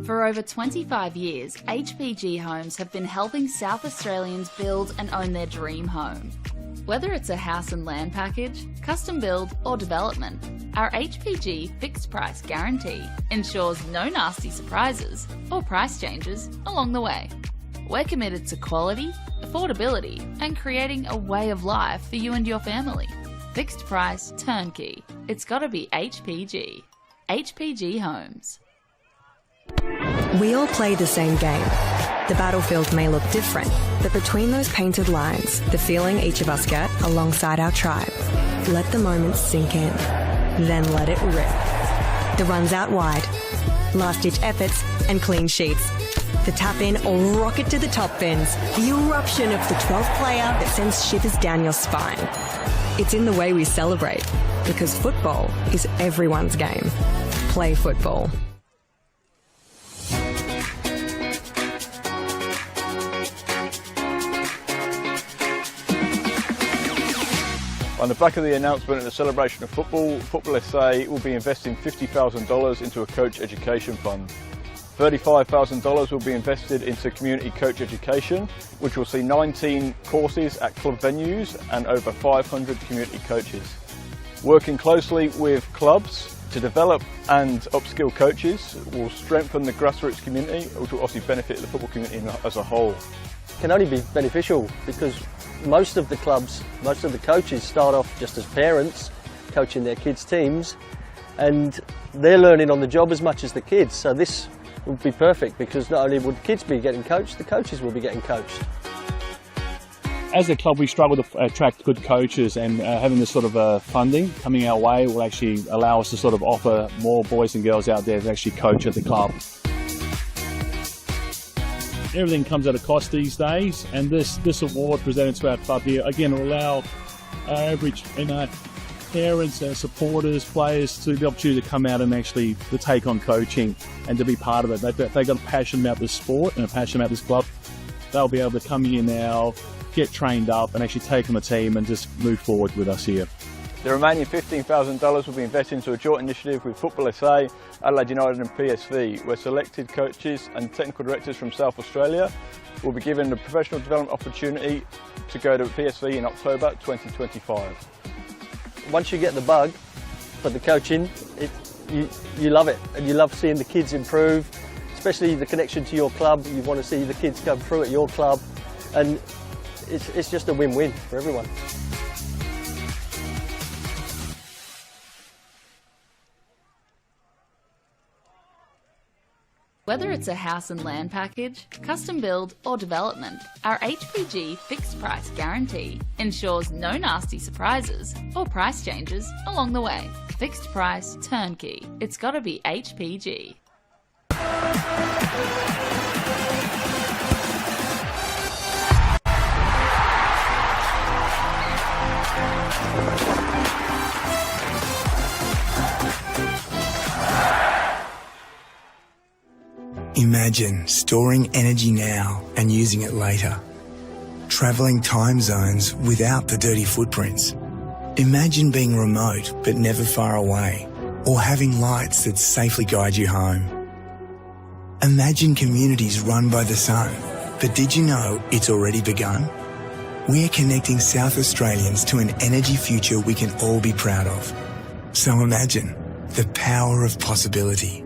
For over 25 years, HPG Homes have been helping South Australians build and own their dream home. Whether it's a house and land package, custom build or development, our HPG fixed price guarantee ensures no nasty surprises or price changes along the way. We're committed to quality, affordability and creating a way of life for you and your family. Fixed price, turnkey. It's gotta be HPG. HPG Homes. We all play the same game. The battlefield may look different, but between those painted lines, the feeling each of us get alongside our tribe. Let the moment sink in, then let it rip. The runs out wide, last-ditch efforts and clean sheets. The tap in or rocket to the top bins. The eruption of the 12th player that sends shivers down your spine. It's in the way we celebrate, because football is everyone's game. Play football. On the back of the announcement and the celebration of football, NPLSA will be investing $50,000 into a coach education fund. $35,000 will be invested into community coach education, which will see 19 courses at club venues and over 500 community coaches. Working closely with clubs to develop and upskill coaches will strengthen the grassroots community, which will obviously benefit the football community as a whole. It can only be beneficial because most of the clubs, most of the coaches start off just as parents coaching their kids' teams, and they're learning on the job as much as the kids. So this would be perfect because not only would kids be getting coached, the coaches will be getting coached. As a club, we struggle to attract good coaches, and having this sort of funding coming our way will actually allow us to sort of offer more boys and girls out there to actually coach at the club. Everything comes at a cost these days, and this award presented to our club here, again, will allow our average parents, supporters, players to the opportunity to come out and actually to take on coaching and to be part of it. They've got a passion about this sport and a passion about this club. They'll be able to come here now, get trained up and actually take on the team and just move forward with us here. The remaining $15,000 will be invested into a joint initiative with NPLSA, Adelaide United and PSV, where selected coaches and technical directors from South Australia will be given a professional development opportunity to go to PSV in October 2025. Once you get the bug for the coaching, you love it, and you love seeing the kids improve, especially the connection to your club. You want to see the kids come through at your club, and it's just a win-win for everyone. Whether it's a house and land package, custom build or development, our HPG fixed price guarantee ensures no nasty surprises or price changes along the way. Fixed price, turnkey. It's gotta be HPG. Imagine storing energy now and using it later. Travelling time zones without the dirty footprints. Imagine being remote but never far away, or having lights that safely guide you home. Imagine communities run by the sun, but did you know it's already begun? We're connecting South Australians to an energy future we can all be proud of. So imagine the power of possibility.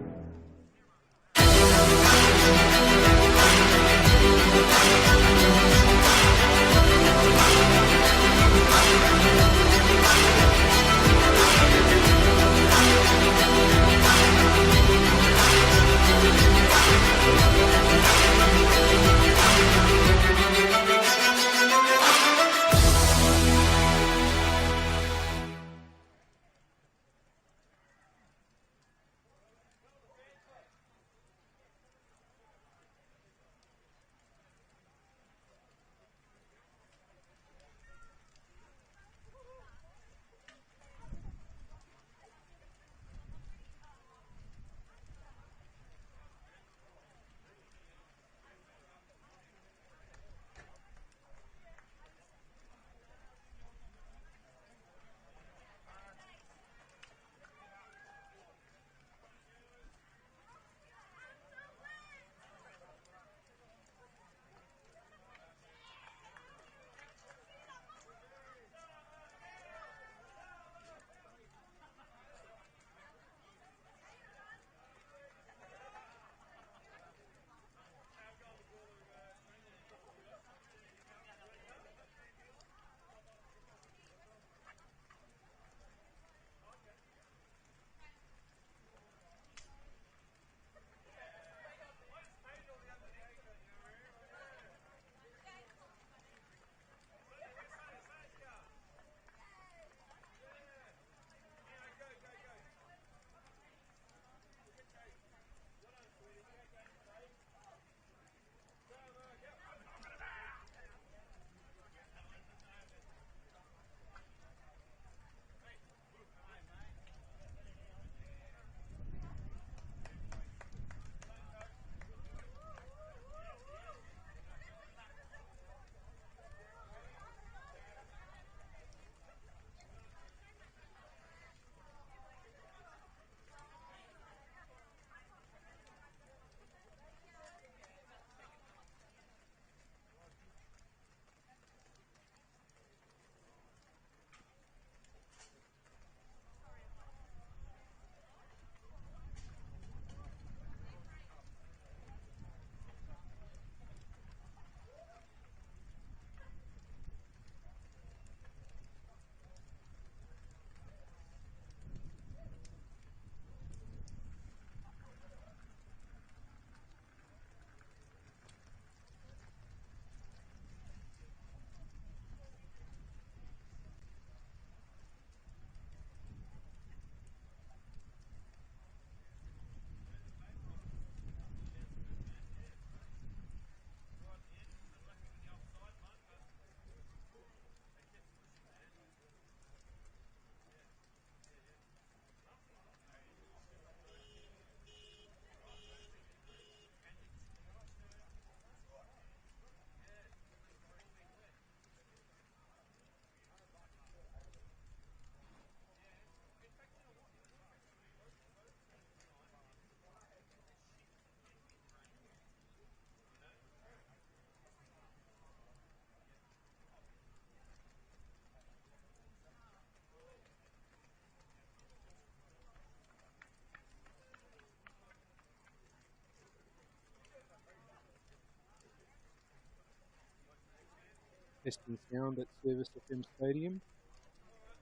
testing sound at Service FM Stadium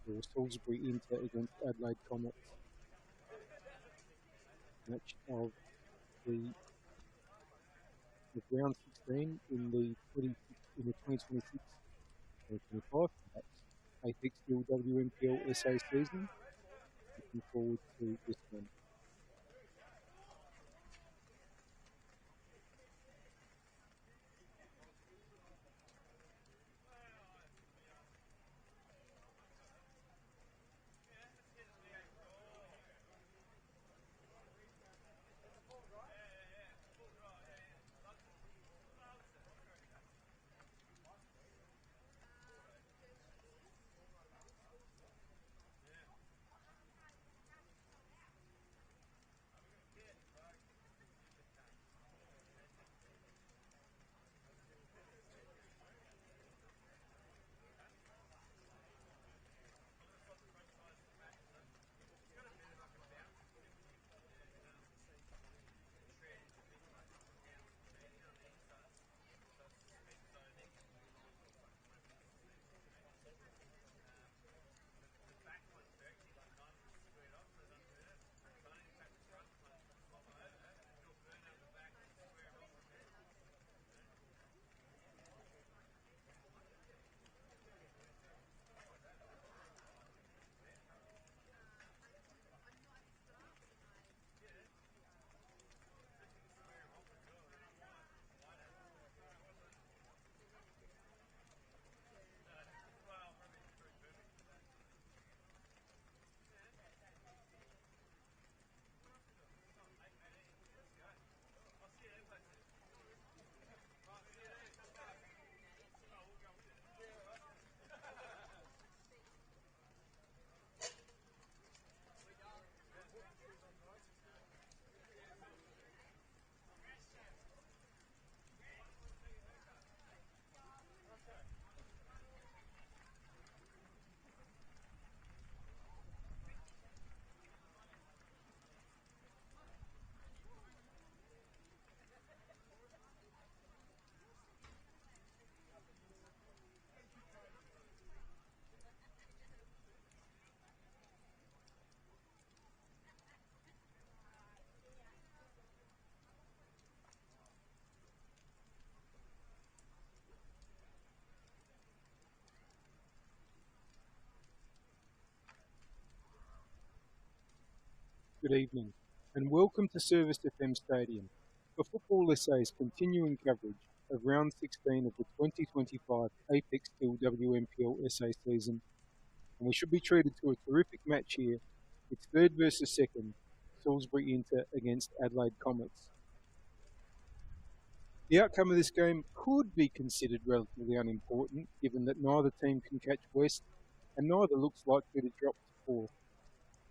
for Salisbury Inter against Adelaide Comets. Match of round 16 in the 2026-2025 Apex Steel WNPLSA season. Looking forward to this one. Good evening, and welcome to Service FM Stadium for Football SA's continuing coverage of round 16 of the 2025 Apex Steel WNPLSA season. And we should be treated to a terrific match here. It's third versus second, Salisbury Inter against Adelaide Comets. The outcome of this game could be considered relatively unimportant, given that neither team can catch West and neither looks likely to drop to fourth.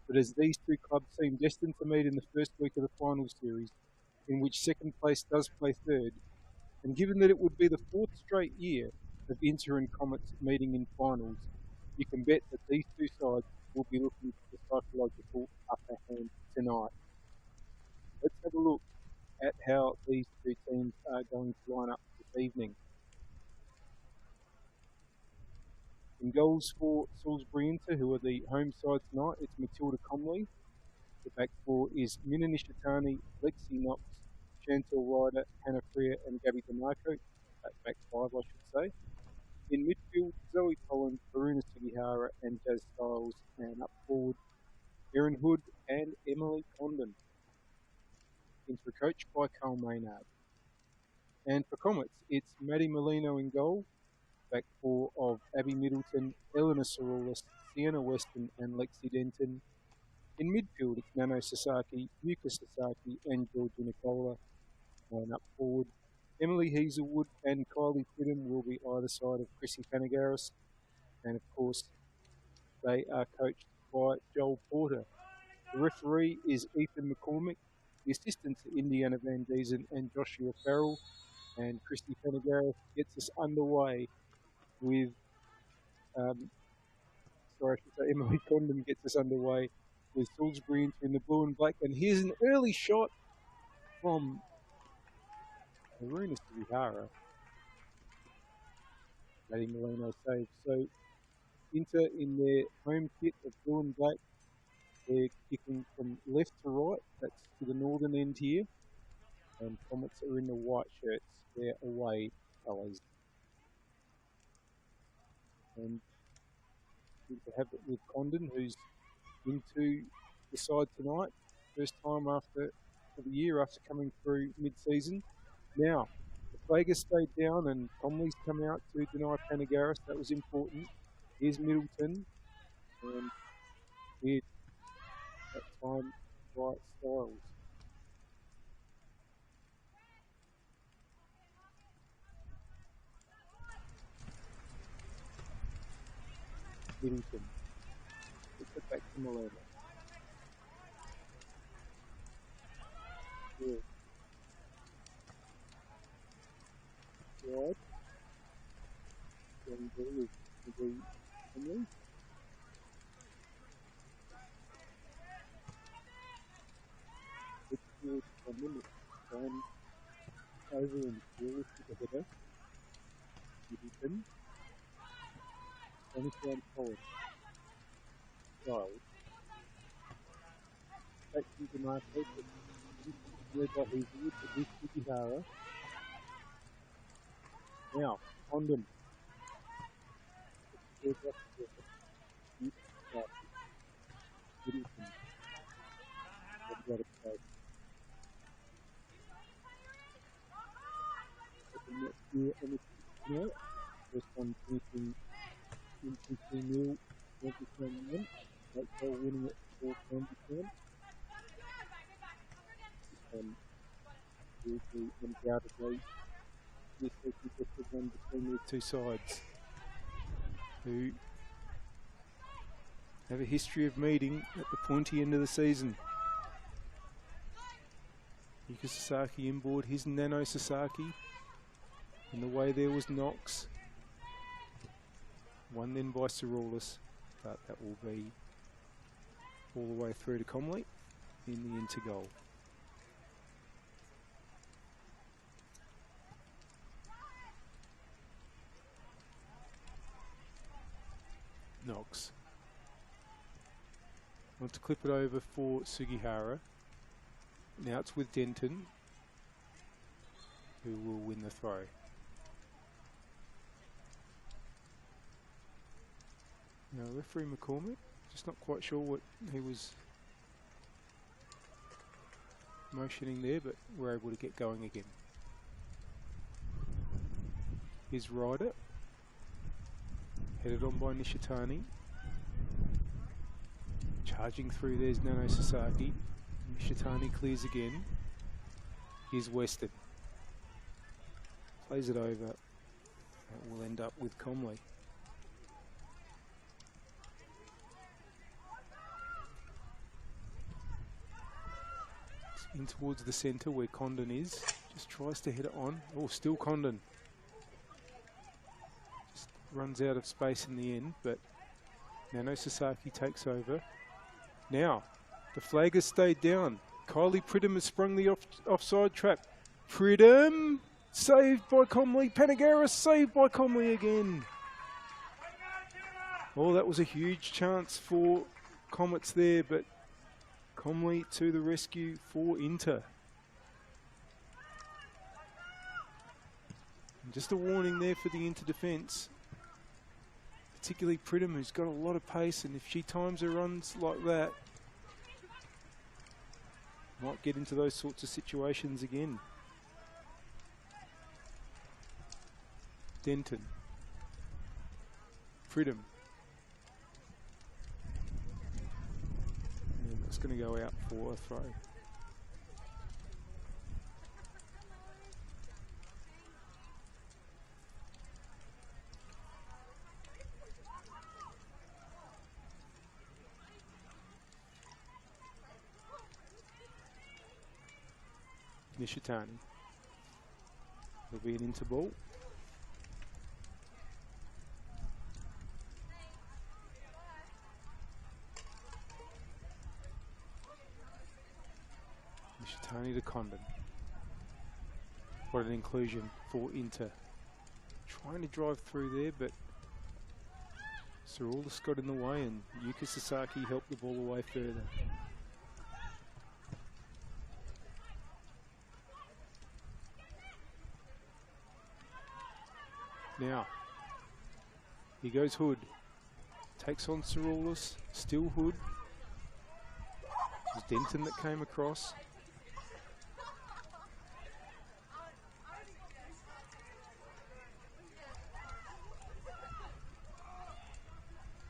But as these two clubs seem destined to meet in the first week of the final series, in which second place does play third, and given that it would be the fourth straight year of Inter and Comets meeting in finals, you can bet that these two sides will be looking for the psychological upper hand tonight. Let's have a look at how these two teams are going to line up this evening. In goals for Salisbury Inter, who are the home side tonight, it's Matilda Comley. The back four is Mina Nishitani, Lexi Knox, Chantal Ryder, Hannah Freer and Gabby DeMarco. Back five, I should say. In midfield, Zoe Collins, Varuna Sugihara and Jazz Styles. And up forward, Erin Hood and Emily Condon. Coached by Carl Maynard. And for Comets, it's Maddie Molino in goal. Back four of Abby Middleton, Eleanor Sorolis, Sienna Weston and Lexi Denton. In midfield, it's Nano Sasaki, Yuka Sasaki and Georgia Nicola. And up forward, Emily Hazelwood and Kylie Pridham will be either side of Chrissy Panagaris. And of course, they are coached by Joel Porter. The referee is Ethan McCormick. The assistants are Indiana Van Diesen and Joshua Farrell. And Christy Panagaris gets us underway with, Emily Condon gets us underway with Salisbury Inter in the blue and black. And here's an early shot from Varuna Sugihara. Matty Molino save. So Inter in their home kit of blue and black, they're kicking from left to right. That's to the northern end here. And Comets are in the white shirts, their away colours. And to have it with Condon, who's into the side tonight. First time after the year after coming through mid-season. Now, the flag has stayed down and Comley's come out to deny Panagaris. That was important. Here's Middleton. And here, that time, by Styles. Middleton. Puts it back to Molina. Yeah. Right. And there is Comley. It's towards Condon. Down over and forward to the header. Middleton. Spanish round forward. Styles. Back to the market. Led by Hazelwood, but this Sugihara. Now, Condon. Middleton. Got it safe. Next year, and first one finishing in 15-0, 2021. That's all winning it for 2010. And will be undoubtedly this will be the one between the two sides who have a history of meeting at the pointy end of the season. Yuka Sasaki inboard his Nano Sasaki. In the way there was Knox. One then by Cerullis, but that will be all the way through to Comley in the Inter goal. Knox. Want to clip it over for Sugihara. Now it's with Denton, who will win the throw. Now referee McCormick, just not quite sure what he was motioning there, but we're able to get going again. Here's Ryder, headed on by Nishitani. Charging through, there's Nano Sasaki. Nishitani clears again. Here's Weston. Plays it over. That will end up with Comley. In towards the centre where Condon is. Just tries to hit it on. Oh, still Condon. Just runs out of space in the end, but Nano Sasaki takes over. Now, the flag has stayed down. Kylie Pridham has sprung the offside trap. Pridham saved by Comley. Panagaris saved by Comley again. Oh, that was a huge chance for Comets there, but Comley to the rescue for Inter. And just a warning there for the Inter defence. Particularly Pridham, who's got a lot of pace, and if she times her runs like that, might get into those sorts of situations again. Denton. Pridham. And that's going to go out for a throw. Nishitani. There'll be an interball. Nishitani to Condon. What an inclusion for Inter. Trying to drive through there, but Sorulus got in the way and Yuka Sasaki helped the ball away further. Now, here goes Hood. Takes on Sorulus, still Hood. It was Denton that came across.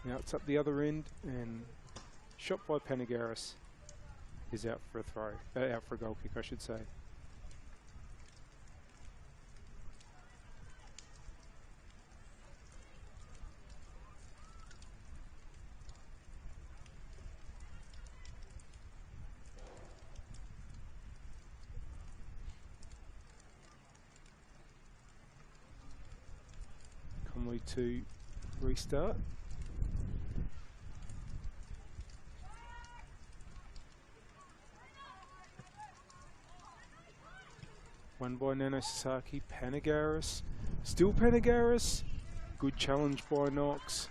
Now it's up the other end and shot by Panagaris is out for a throw, out for a goal kick I should say. Comley to restart. Won by Nano Sasaki, Panagaris, still Panagaris. Good challenge by Knox.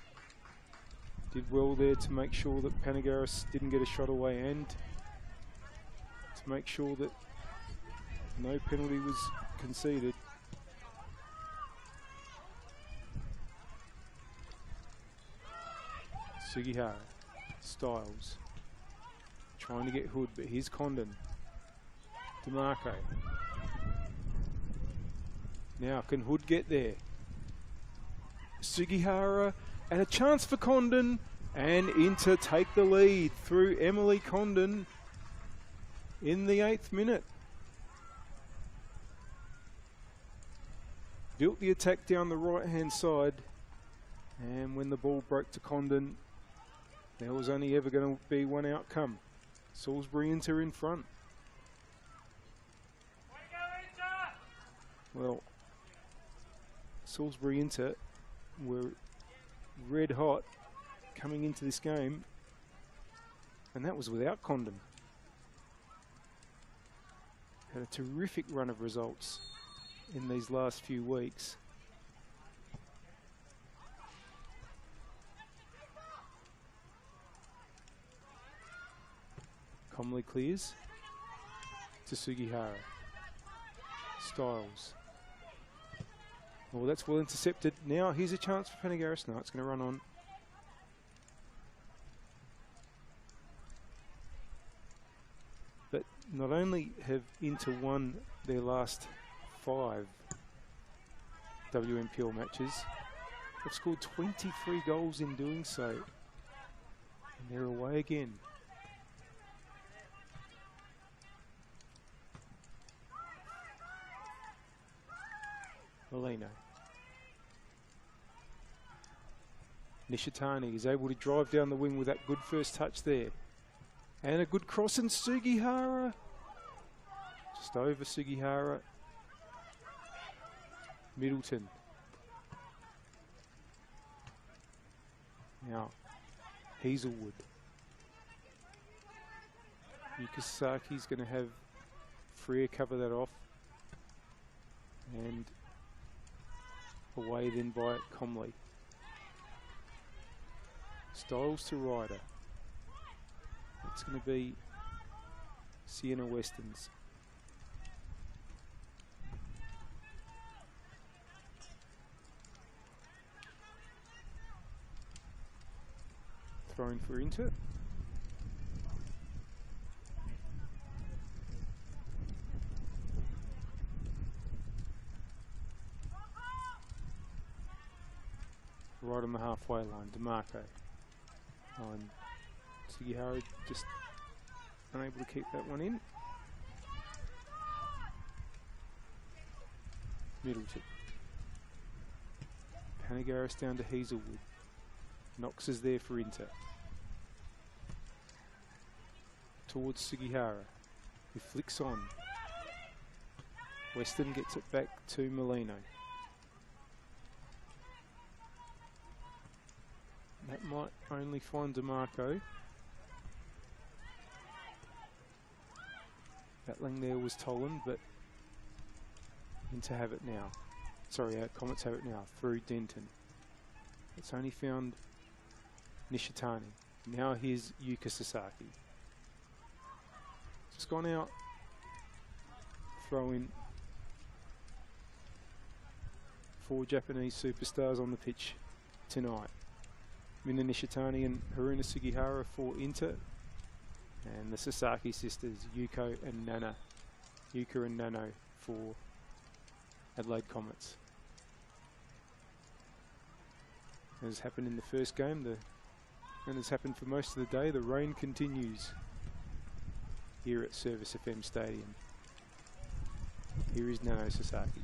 Did well there to make sure that Panagaris didn't get a shot away and to make sure that no penalty was conceded. Sugihara, Styles, trying to get Hood, but here's Condon. DeMarco. Now, can Hood get there? Sugihara, and a chance for Condon, and Inter take the lead through Emily Condon in the 8th minute. Built the attack down the right-hand side, and when the ball broke to Condon, there was only ever going to be one outcome. Salisbury Inter in front. Well, Salisbury Inter were red hot coming into this game, and that was without Condon. Had a terrific run of results in these last few weeks. Comley clears to Sugihara. Styles. Well, that's well intercepted. Now here's a chance for Panagaris. No, it's going to run on. But not only have Inter won their last 5 WNPL matches, they've scored 23 goals in doing so. And they're away again. Molino. Nishitani is able to drive down the wing with that good first touch there. And a good cross in Sugihara. Just over Sugihara. Middleton. Now, Hazelwood. Yukasaki's going to have Freer cover that off. And away then by Comley. Styles to Ryder. It's going to be Sienna Weston's. Thrown for Inter. Right on the halfway line, DeMarco. And Sugihara just unable to keep that one in. Middleton. Panagaris down to Hazelwood. Knox is there for Inter. Towards Sugihara, who flicks on. Weston gets it back to Molino. That might only find DeMarco. Battling there was Tolan, but Inter have it now. Comets have it now through Denton. It's only found Nishitani. Now here's Yuka Sasaki. Just gone out. Throw in 4 Japanese superstars on the pitch tonight. Mina Nishitani and Haruna Sugihara for Inter. And the Sasaki sisters, Yuka and Nano for Adelaide Comets. As happened in the first game, and has happened for most of the day, the rain continues here at Service FM Stadium. Here is Nano Sasaki.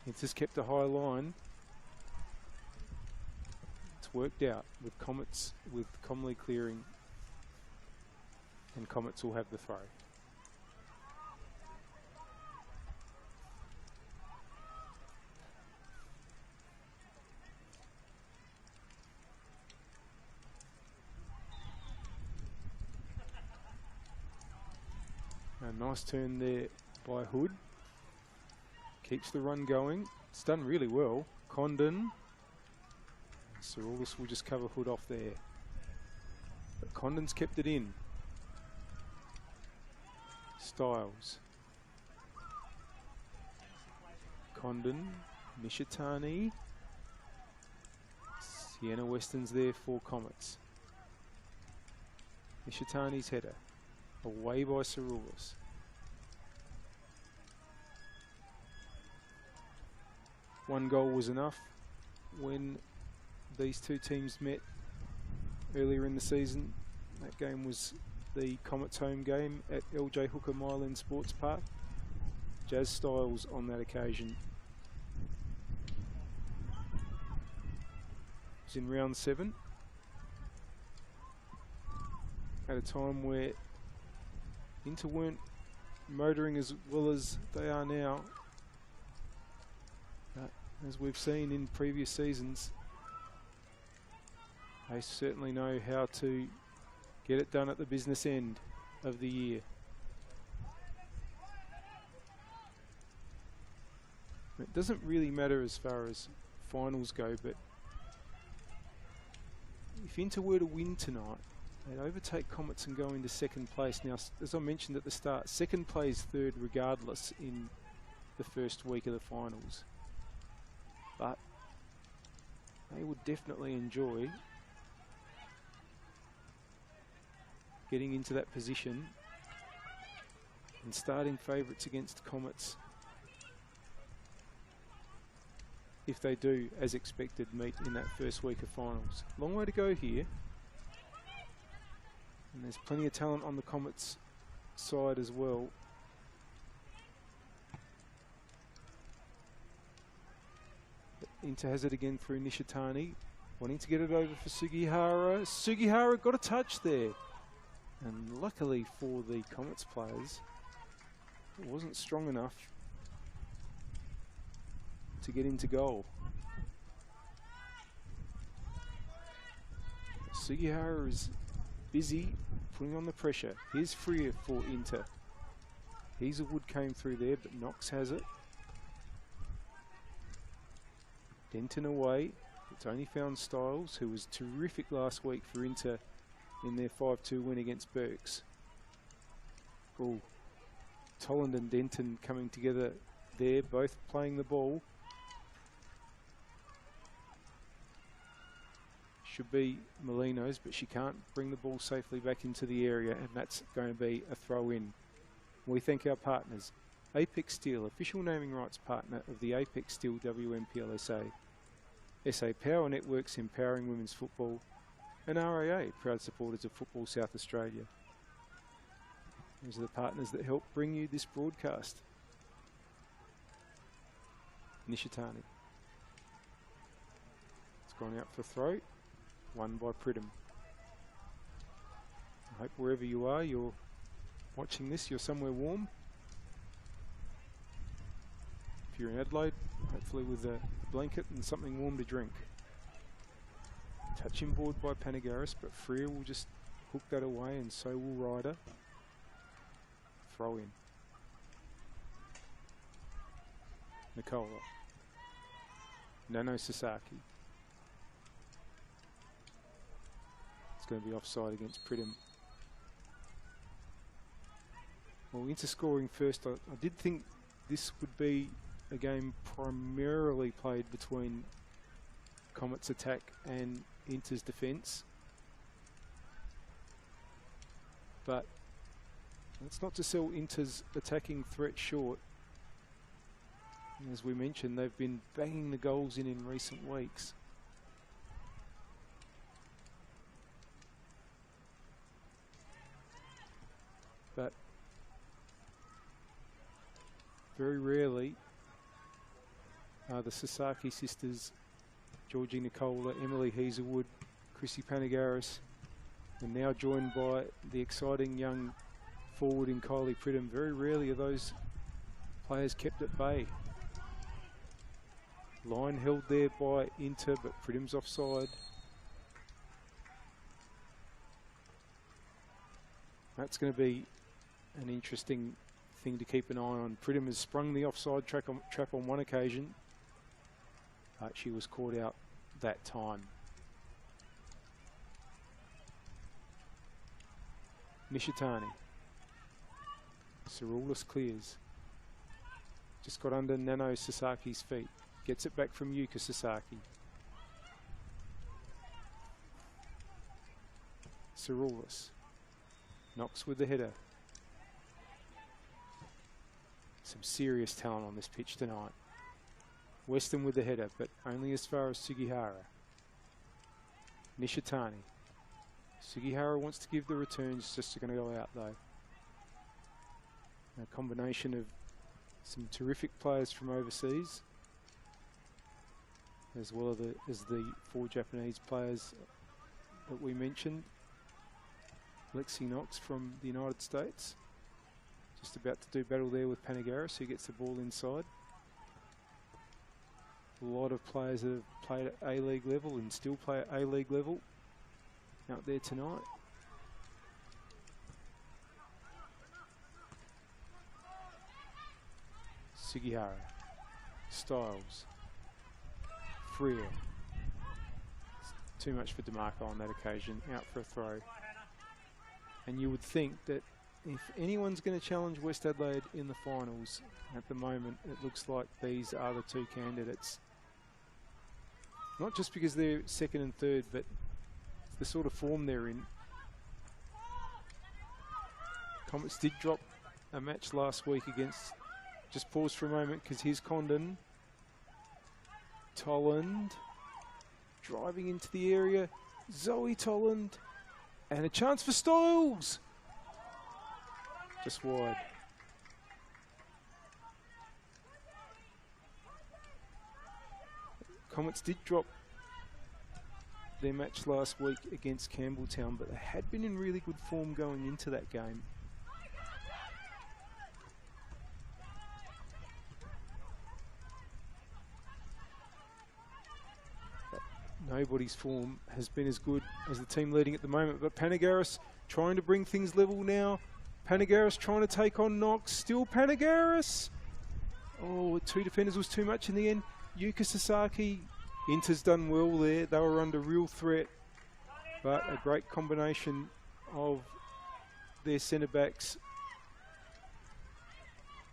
It's just kept a high line. It's worked out with Comets, with Comley clearing, and Comets will have the throw. A nice turn there by Hood. Keeps the run going. It's done really well. Condon. Cerullis will just cover Hood off there. But Condon's kept it in. Styles. Condon. Nishitani. Sienna Weston's there for Comets. Nishitani's header. Away by Cerullis. One goal was enough when these two teams met earlier in the season. That game was the Comets home game at LJ Hooker Mile End Sports Park. Jazz Styles on that occasion was in round 7 at a time where Inter weren't motoring as well as they are now. As we've seen in previous seasons, they certainly know how to get it done at the business end of the year. It doesn't really matter as far as finals go, but if Inter were to win tonight, they'd overtake Comets and go into second place. Now, as I mentioned at the start, second plays third regardless in the first week of the finals. But they would definitely enjoy getting into that position and starting favourites against Comets if they do, as expected, meet in that first week of finals. Long way to go here. And there's plenty of talent on the Comets side as well. But Inter has it again through Nishitani, wanting to get it over for Sugihara. Sugihara got a touch there. And luckily for the Comets players, it wasn't strong enough to get into goal. Sugihara is busy putting on the pressure. Here's Freer for Inter. Hazelwood came through there, but Knox has it. Denton away. It's only found Styles, who was terrific last week for Inter in their 5-2 win against Berks. Oh, Tolland and Denton coming together there, both playing the ball. Should be Molino's, but she can't bring the ball safely back into the area, and that's going to be a throw in. We thank our partners, Apex Steel, official naming rights partner of the Apex Steel WNPLSA, SA Power Networks empowering women's football, and RAA, proud supporters of Football South Australia. These are the partners that help bring you this broadcast. Nishitani. It's gone out for throw. Won by Pridham. I hope wherever you are, you're watching this, you're somewhere warm. If you're in Adelaide, hopefully with a blanket and something warm to drink. Touch inboard by Panagaris, but Freer will just hook that away, and so will Ryder. Throw in. Nicola. Nano Sasaki. It's going to be offside against Pridham. Well, Inter scoring first. I did think this would be a game primarily played between Comets' attack and Inter's defence. But that's not to sell Inter's attacking threat short. And as we mentioned, they've been banging the goals in recent weeks. But very rarely are the Sasaki sisters, Georgie Nicola, Emily Hazelwood, Chrissy Panagaris, and now joined by the exciting young forward in Kylie Pridham. Very rarely are those players kept at bay. Line held there by Inter, but Pridham's offside. That's going to be an interesting thing to keep an eye on. Pridham has sprung the offside trap on one occasion. She was caught out that time. Nishitani. Cerulis clears. Just got under Nano Sasaki's feet. Gets it back from Yuka Sasaki. Cerulis. Knocks with the header. Some serious talent on this pitch tonight. Weston with the header, but only as far as Sugihara. Nishitani. Sugihara wants to give the returns, just going to go out though. A combination of some terrific players from overseas, as well as the 4 Japanese players that we mentioned. Lexi Knox from the United States. Just about to do battle there with Panagaris, who gets the ball inside. A lot of players that have played at A-League level and still play at A-League level out there tonight. Sugihara. Styles. Freer. Too much for DeMarco on that occasion, out for a throw. And you would think that if anyone's going to challenge West Adelaide in the finals, at the moment it looks like these are the 2 candidates. Not just because they're second and third, but the sort of form they're in. Comets did drop a match last week against, just pause for a moment because here's Condon. Tolland driving into the area. Zoe Tolland. And a chance for Styles. Just wide. Comets did drop their match last week against Campbelltown, but they had been in really good form going into that game. Nobody's form has been as good as the team leading at the moment, but Panagaris trying to bring things level now. Panagaris trying to take on Knox. Still Panagaris. Oh, 2 defenders was too much in the end. Yuka Sasaki. Inter's done well there. They were under real threat, but a great combination of their centre backs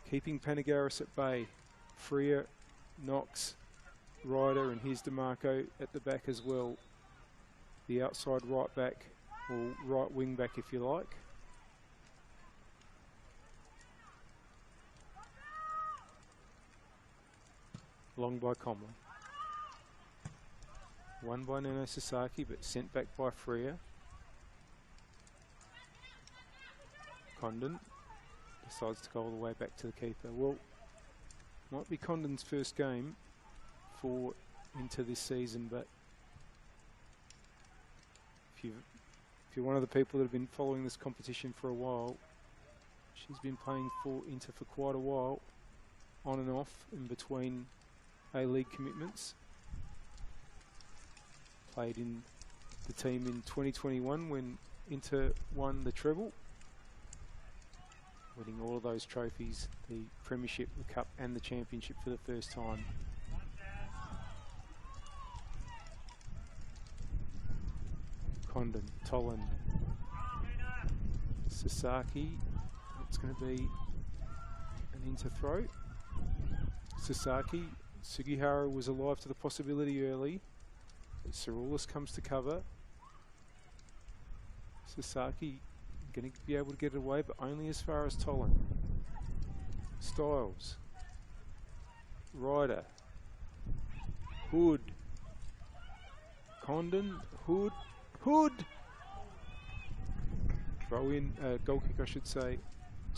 keeping Panagaris at bay. Freer, Knox, Ryder, and here's DeMarco at the back as well. The outside right back, or right wing back if you like. Long by Comley. Won by Nano Sasaki, but sent back by Freer. Condon decides to go all the way back to the keeper. Well, might be Condon's first game for into this season, but if you're one of the people that have been following this competition for a while, she's been playing for Inter for quite a while, on and off in between A-League commitments. Played in the team in 2021 when Inter won the treble. winning all of those trophies, the Premiership, the Cup and the Championship for the first time. Condon, Toland, Sasaki. It's going to be an into throw. Sasaki, Sugihara was alive to the possibility early, but Saroulis comes to cover. Sasaki going to be able to get it away, but only as far as Toland. Styles, Ryder, Hood, Condon, Hood, throw in, goal kick I should say.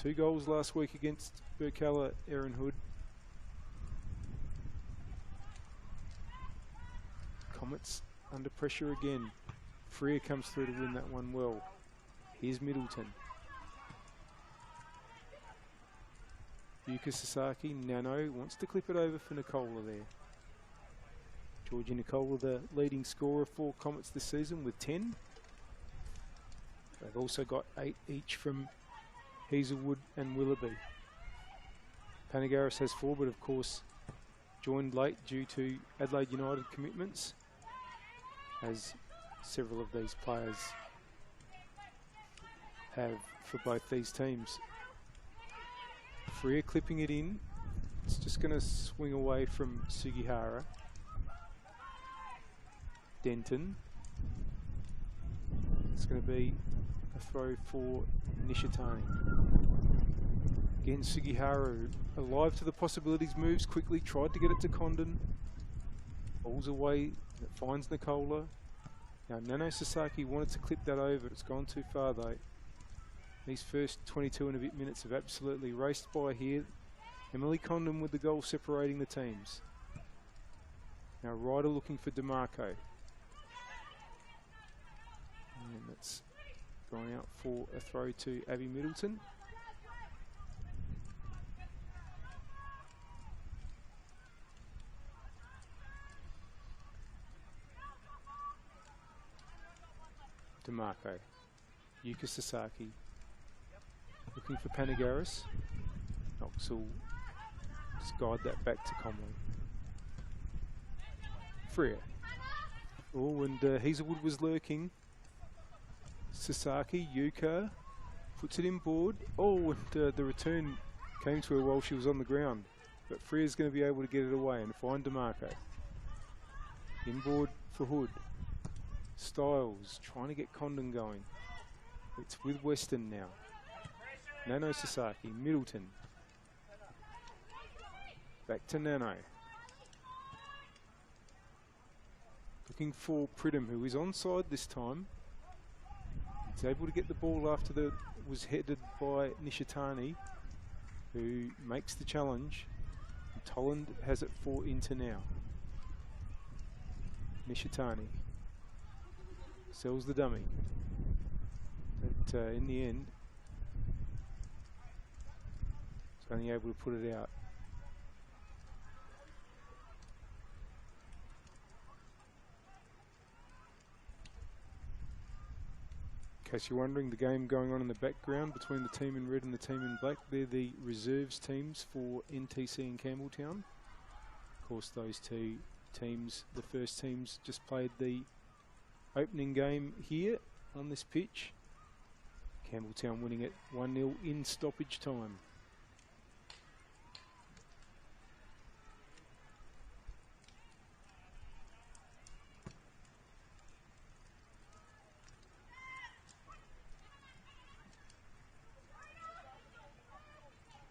2 goals last week against Burkalla, Aaron Hood. Comets under pressure again. Freer comes through to win that one well. Here's Middleton. Yuka Sasaki, Nano wants to clip it over for Nicola there. Georgie Nicola, the leading scorer for Comets this season with 10. They've also got 8 each from Hazelwood and Willoughby. Panagaris has 4, but of course joined late due to Adelaide United commitments, as several of these players have for both these teams. Freer clipping it in. It's just going to swing away from Sugihara. Denton. It's going to be a throw for Nishitani. Again, Sugihara alive to the possibilities, moves quickly, tried to get it to Condon. Falls away, it finds Nicola. Now Nano Sasaki wanted to clip that over, it's gone too far though. These first 22 and a bit minutes have absolutely raced by here. Emily Condon with the goal separating the teams. Now Ryder looking for DeMarco. And that's gone out for a throw to Abby Middleton. DeMarco. Yuka Sasaki. Looking for Panagaris. Knox will just guide that back to Comley. Freer. Oh, and Hazelwood was lurking. Sasaki, Yuka, puts it inboard. Oh, and the return came to her while she was on the ground. But Freer's going to be able to get it away and find DeMarco. Inboard for Hood. Styles trying to get Condon going. It's with Weston now. Nano Sasaki, Middleton. Back to Nano. Looking for Pridham, who is onside this time. He's able to get the ball after the was headed by Nishitani, who makes the challenge. And Toland has it for Inter now. Nishitani sells the dummy. But in the end, he's only able to put it out. In case you're wondering, the game going on in the background between the team in red and the team in black, they're the reserves teams for NTC and Campbelltown. Of course, those two teams, the first teams, just played the opening game here on this pitch. Campbelltown winning it 1-0 in stoppage time.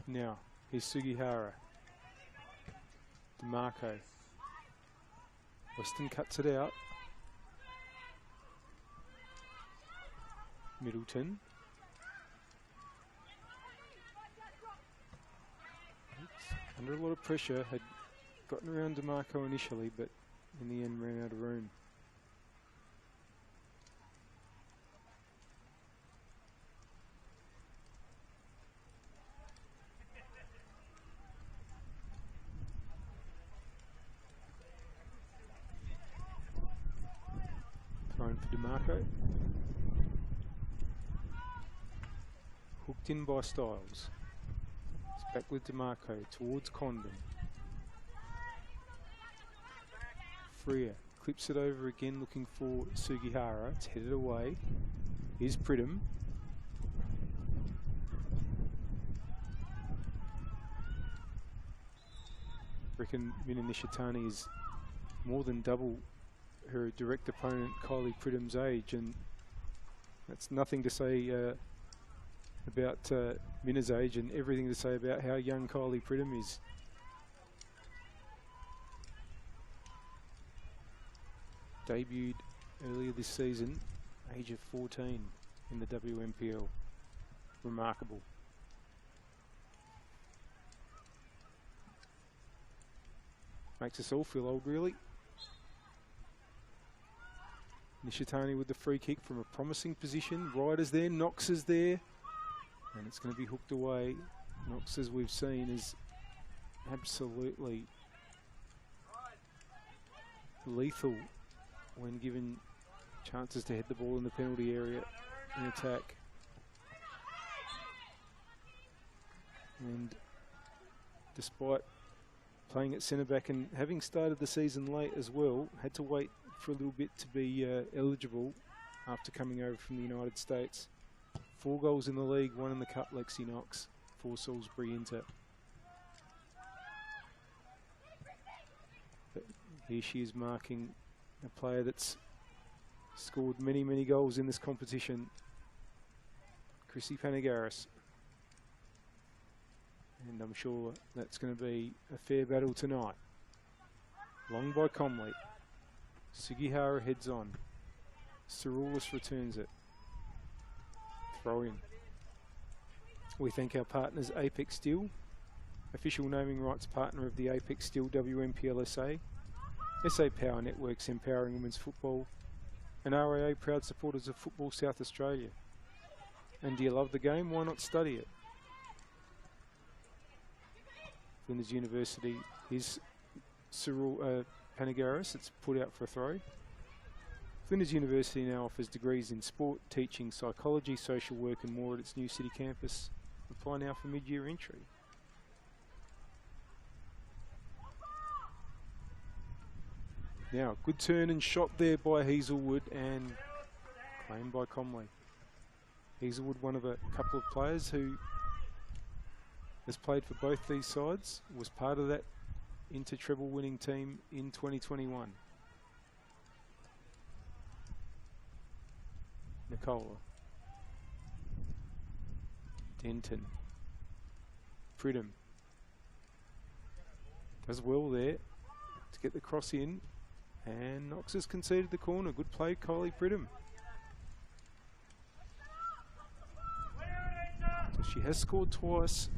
Now, here's Sugihara. DeMarco. Weston cuts it out. Middleton. Under a lot of pressure, had gotten around DeMarco initially, but in the end ran out of room. Thrown for DeMarco. Hooked in by Styles. Back with DeMarco towards Condon. Freer clips it over again, looking for Sugihara. It's headed away. Here's Pridham. I reckon Mina Nishitani is more than double her direct opponent Kylie Pridham's age, and that's nothing to say about Mina's age, and everything to say about how young Kylie Pridham is. Debuted earlier this season, age of 14 in the WMPL. Remarkable. Makes us all feel old, really. Nishitani with the free kick from a promising position. Ryder's there, Knox is there, and it's going to be hooked away. Knox, as we've seen, is absolutely lethal when given chances to head the ball in the penalty area in attack. And despite playing at centre back and having started the season late as well, had to wait for a little bit to be eligible after coming over from the United States. 4 goals in the league, 1 in the cup, Lexi Knox for Salisbury Inter. But here she is marking a player that's scored many, many goals in this competition, Chrissy Panagaris. And I'm sure that's going to be a fair battle tonight. Long by Comley. Sugihara heads on. Cerulis returns it. Throw in. We thank our partners Apex Steel, official naming rights partner of the Apex Steel WMPLSA, SA Power Networks empowering women's football, and RAA proud supporters of Football South Australia. And do you love the game? Why not study it? Flinders University is Cyril Panagaris. It's put out for a throw. Flinders University now offers degrees in sport, teaching, psychology, social work and more at its new city campus. Apply now for mid-year entry. Now, good turn and shot there by Hazelwood and claimed by Comley. Hazelwood, one of a couple of players who has played for both these sides, was part of that inter-treble winning team in 2021. Nicola. Denton. Pridham. Does well there to get the cross in. And Knox has conceded the corner. Good play, Kylie Pridham. So she has scored twice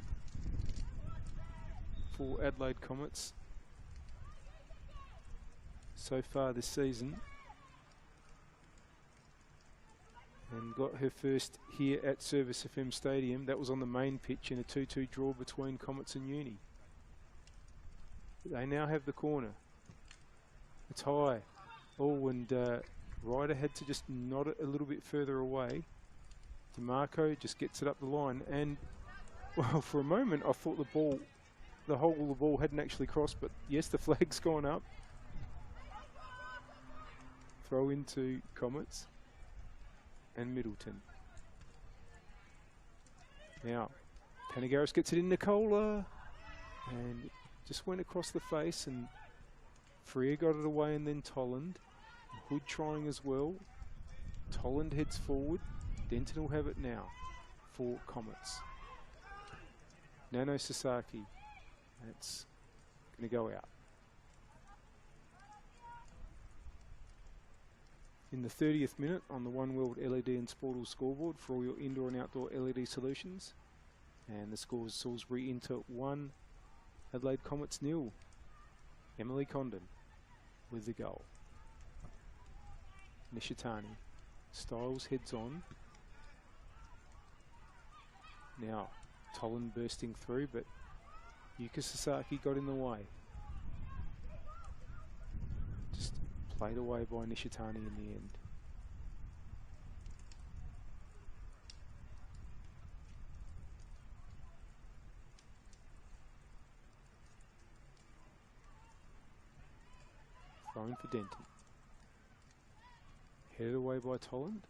for Adelaide Comets so far this season. And got her first here at Service FM Stadium. That was on the main pitch in a 2-2 draw between Comets and Uni. They now have the corner. It's high. Oh, and Ryder had to just nod it a little bit further away. DeMarco just gets it up the line. And, well, for a moment, I thought the whole of the ball hadn't actually crossed, but yes, the flag's gone up. Throw into Comets and Middleton. Now, Panagaris gets it in Nicola and just went across the face, and Freer got it away, and then Tolland. Hood trying as well. Tolland heads forward. Denton will have it now for Comets. Nano Sasaki. It's going to go out. In the 30th minute on the One World LED and Sportal scoreboard for all your indoor and outdoor LED solutions. And the score is Salisbury Inter 1, Adelaide Comets 0. Emily Condon with the goal. Nishitani. Styles heads on. Now, Tolland bursting through, but Yuka Sasaki got in the way. Just played away by Nishitani in the end. Thrown for Denton. Headed away by Tolland.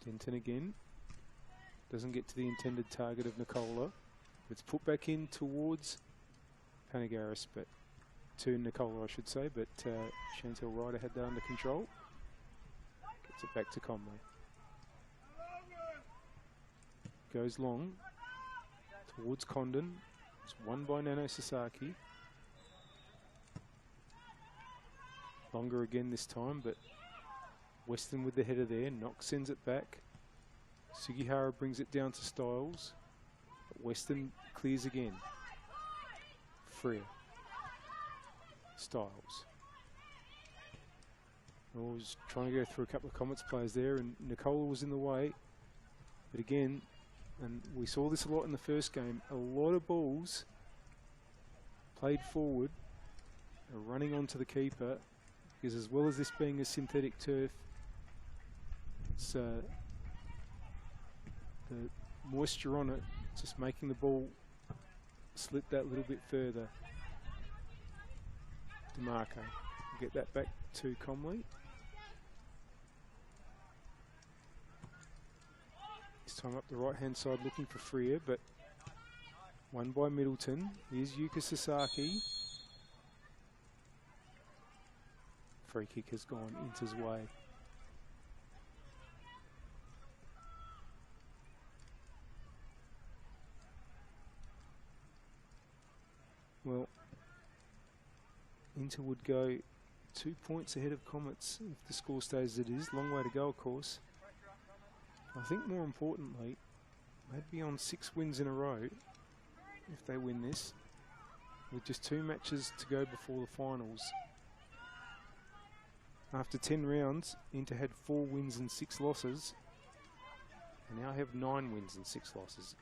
Denton again. Doesn't get to the intended target of Nicola. It's put back in towards Panagaris, but to Nicola I should say, but Chantel Ryder had that under control. Gets it back to Conley. Goes long towards Condon. It's won by Nano Sasaki. Longer again this time, but Weston with the header there. Knox sends it back. Sugihara brings it down to Styles. But Weston clears again. Freer. Styles. I was trying to go through a couple of Comets players there, and Nicola was in the way. But again, and we saw this a lot in the first game, a lot of balls played forward are running onto the keeper, because as well as this being a synthetic turf, it's the moisture on it just making the ball slip that little bit further. DeMarco will get that back to Comley. This time up the right hand side looking for Freer, but won by Middleton. Here's Yuka Sasaki. Free kick has gone Inter's way. Well, Inter would go 2 points ahead of Comets if the score stays as it is. Long way to go, of course. I think more importantly, they'd be on 6 wins in a row if they win this, with just 2 matches to go before the finals. After 10 rounds, Inter had 4 wins and 6 losses, and now have 9 wins and 6 losses.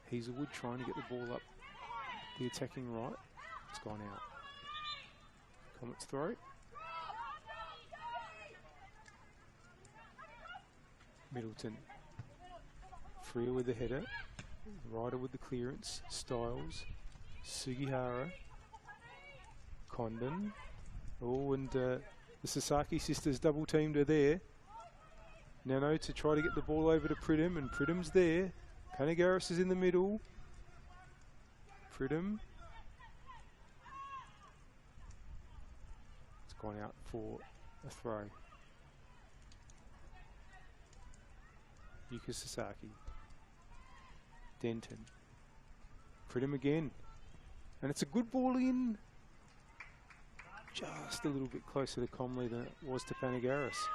Hazelwood trying to get the ball up the attacking right. It's gone out. Comets throw. Middleton. Freer with the header. Ryder with the clearance. Styles. Sugihara. Condon. Oh, and the Sasaki sisters double teamed her there. Nano to try to get the ball over to Pridham, and Pridham's there. Panagaris is in the middle. Pridham. It's gone out for a throw. Yuka Sasaki. Denton. Pridham again. And it's a good ball in. Just a little bit closer to Comley than it was to Panagaris.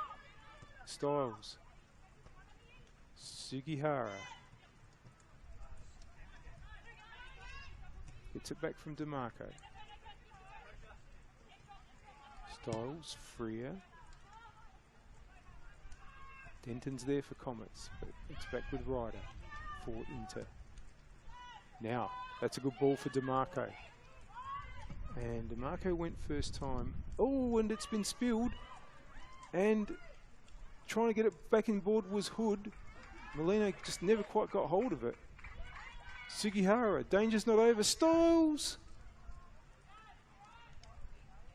Styles. Sugihara. Gets it back from DeMarco. Styles, Freer. Denton's there for Comets, but it's back with Ryder for Inter. Now, that's a good ball for DeMarco. And DeMarco went first time. Oh, and it's been spilled. And trying to get it back in board was Hood. Molino just never quite got hold of it. Sugihara, danger's not over. Styles!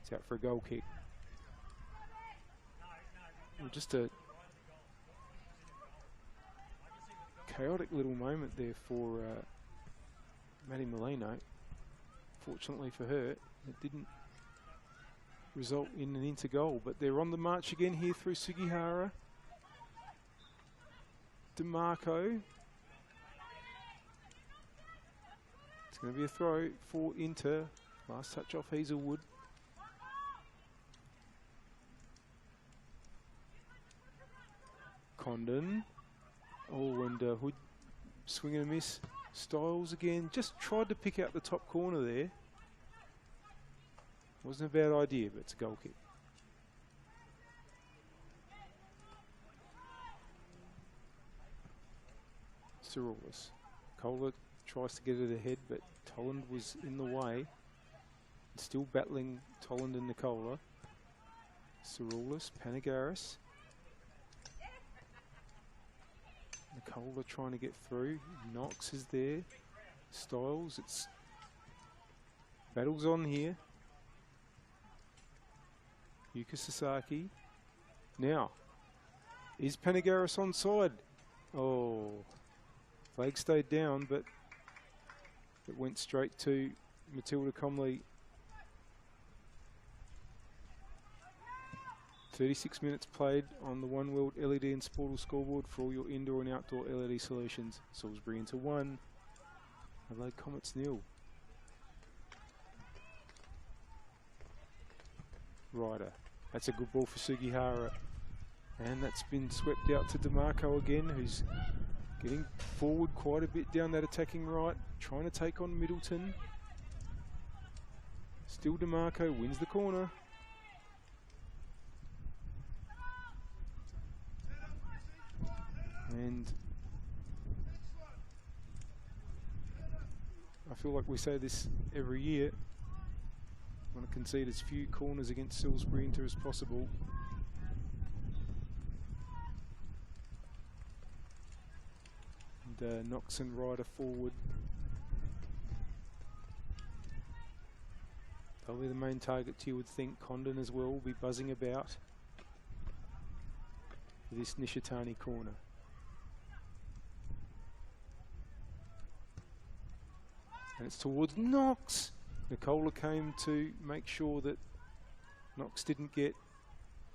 It's out for a goal kick. Well, just a chaotic little moment there for Maddie Molino. Fortunately for her, it didn't result in an Inter goal, but they're on the march again here through Sugihara. DeMarco. It's going to be a throw for Inter. Last touch off Hazelwood. Condon. Oh, and Hood swing and a miss. Styles again. Just tried to pick out the top corner there. Wasn't a bad idea, but it's a goal kick. Cyrilus. Kohler tries to get it ahead, but Tolland was in the way. Still battling Tolland and Nicola. Cerulis, Panagaris. Nicola trying to get through. Knox is there. Styles, it's battles on here. Yuka Sasaki. Now, is Panagaris onside? Oh, flag stayed down, but it went straight to Matilda Comley. 36 minutes played on the One World LED and Sportal scoreboard for all your indoor and outdoor LED solutions. Salisbury into 1. Adelaide Comets 0. Ryder. That's a good ball for Sugihara. And that's been swept out to DeMarco again, who's getting forward quite a bit down that attacking right, trying to take on Middleton. Still DeMarco wins the corner. And I feel like we say this every year. I want to concede as few corners against Salisbury Inter as possible. And Knox and Ryder forward. They'll be the main targets, you would think. Condon as well will be buzzing about for this Nishitani corner. And it's towards Knox. Nicola came to make sure that Knox didn't get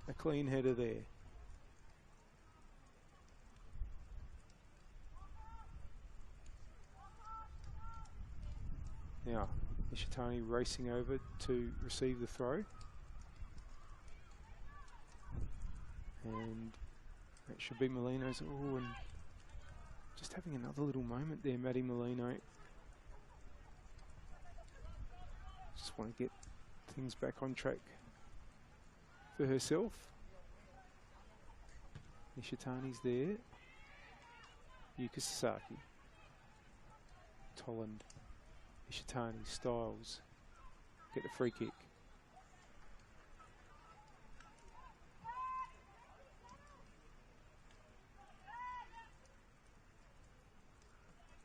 a clean header there. Now, Nishitani racing over to receive the throw. And it should be Molino's. Oh, and just having another little moment there, Maddie Molino. Just want to get things back on track for herself. Nishitani's there. Yuka Sasaki. Tolland. Nishitani. Styles. Get the free kick.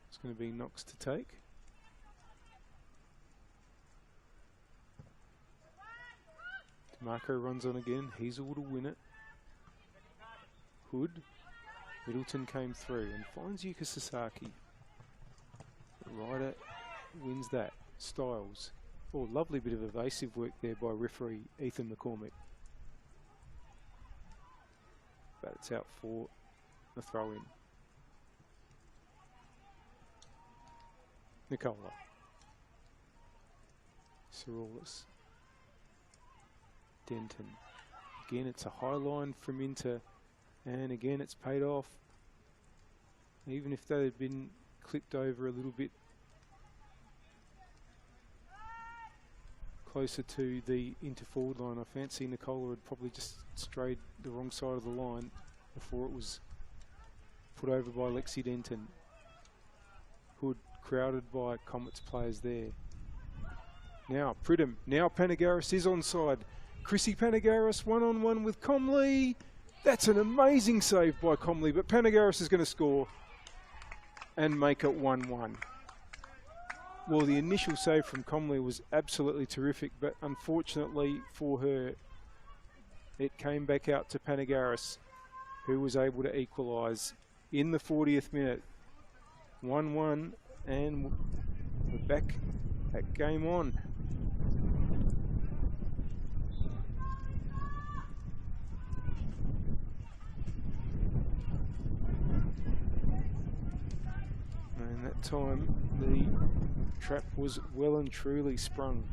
It's going to be Knox to take. Marco runs on again. Hazel will win it. Hood. Middleton came through and finds Yuka Sasaki. Ryder wins that. Styles. Oh, lovely bit of evasive work there by referee Ethan McCormick. But it's out for the throw in. Nicola. Cerulis. Denton. Again, it's a high line from Inter, and again, it's paid off. Even if they had been clipped over a little bit closer to the Inter forward line, I fancy Nicola had probably just strayed the wrong side of the line before it was put over by Lexi Denton. Hood crowded by Comets players there. Now Pridham, now Panagaris is onside. Chrissy Panagaris one-on-one with Comley. That's an amazing save by Comley, but Panagaris is going to score and make it 1-1. Well, the initial save from Comley was absolutely terrific, but unfortunately for her, it came back out to Panagaris, who was able to equalise in the 40th minute. 1-1, and we're back at game on. And that time the trap was well and truly sprung.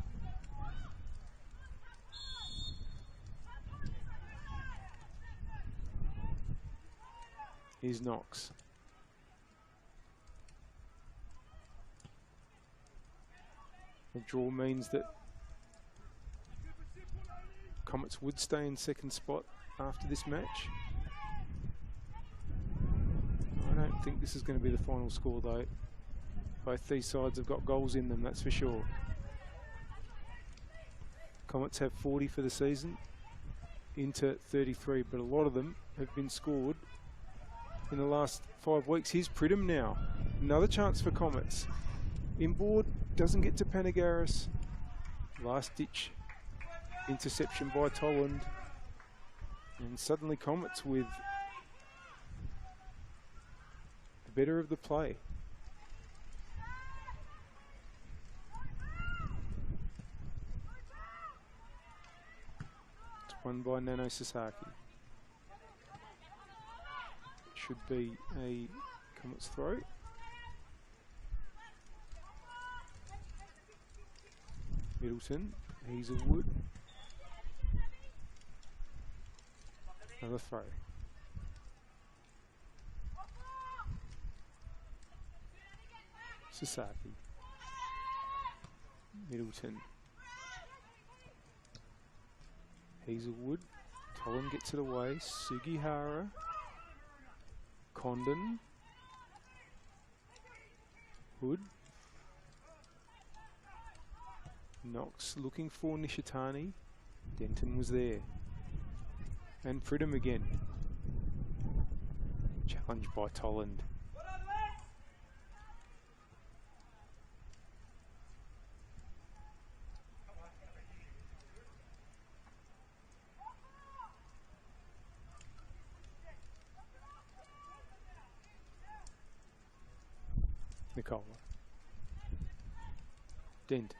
Here's Knox. The draw means that Comets would stay in second spot after this match. I don't think this is going to be the final score though. Both these sides have got goals in them, that's for sure. Comets have 40 for the season. into 33, but a lot of them have been scored in the last 5 weeks. Here's Pridham now. Another chance for Comets. Inboard, doesn't get to Panagaris. Last ditch interception by Tolland. And suddenly Comets with the better of the play. It's won by Nano Sasaki. Should be a Comets throw. Middleton, Hazelwood. Another throw. Sasaki. Middleton. Hazelwood. Tolan gets it away. Sugihara. Condon. Hood. Knox looking for Nishitani. Denton was there. And Pridham again. Challenged by Tolland. Nicola. Denton.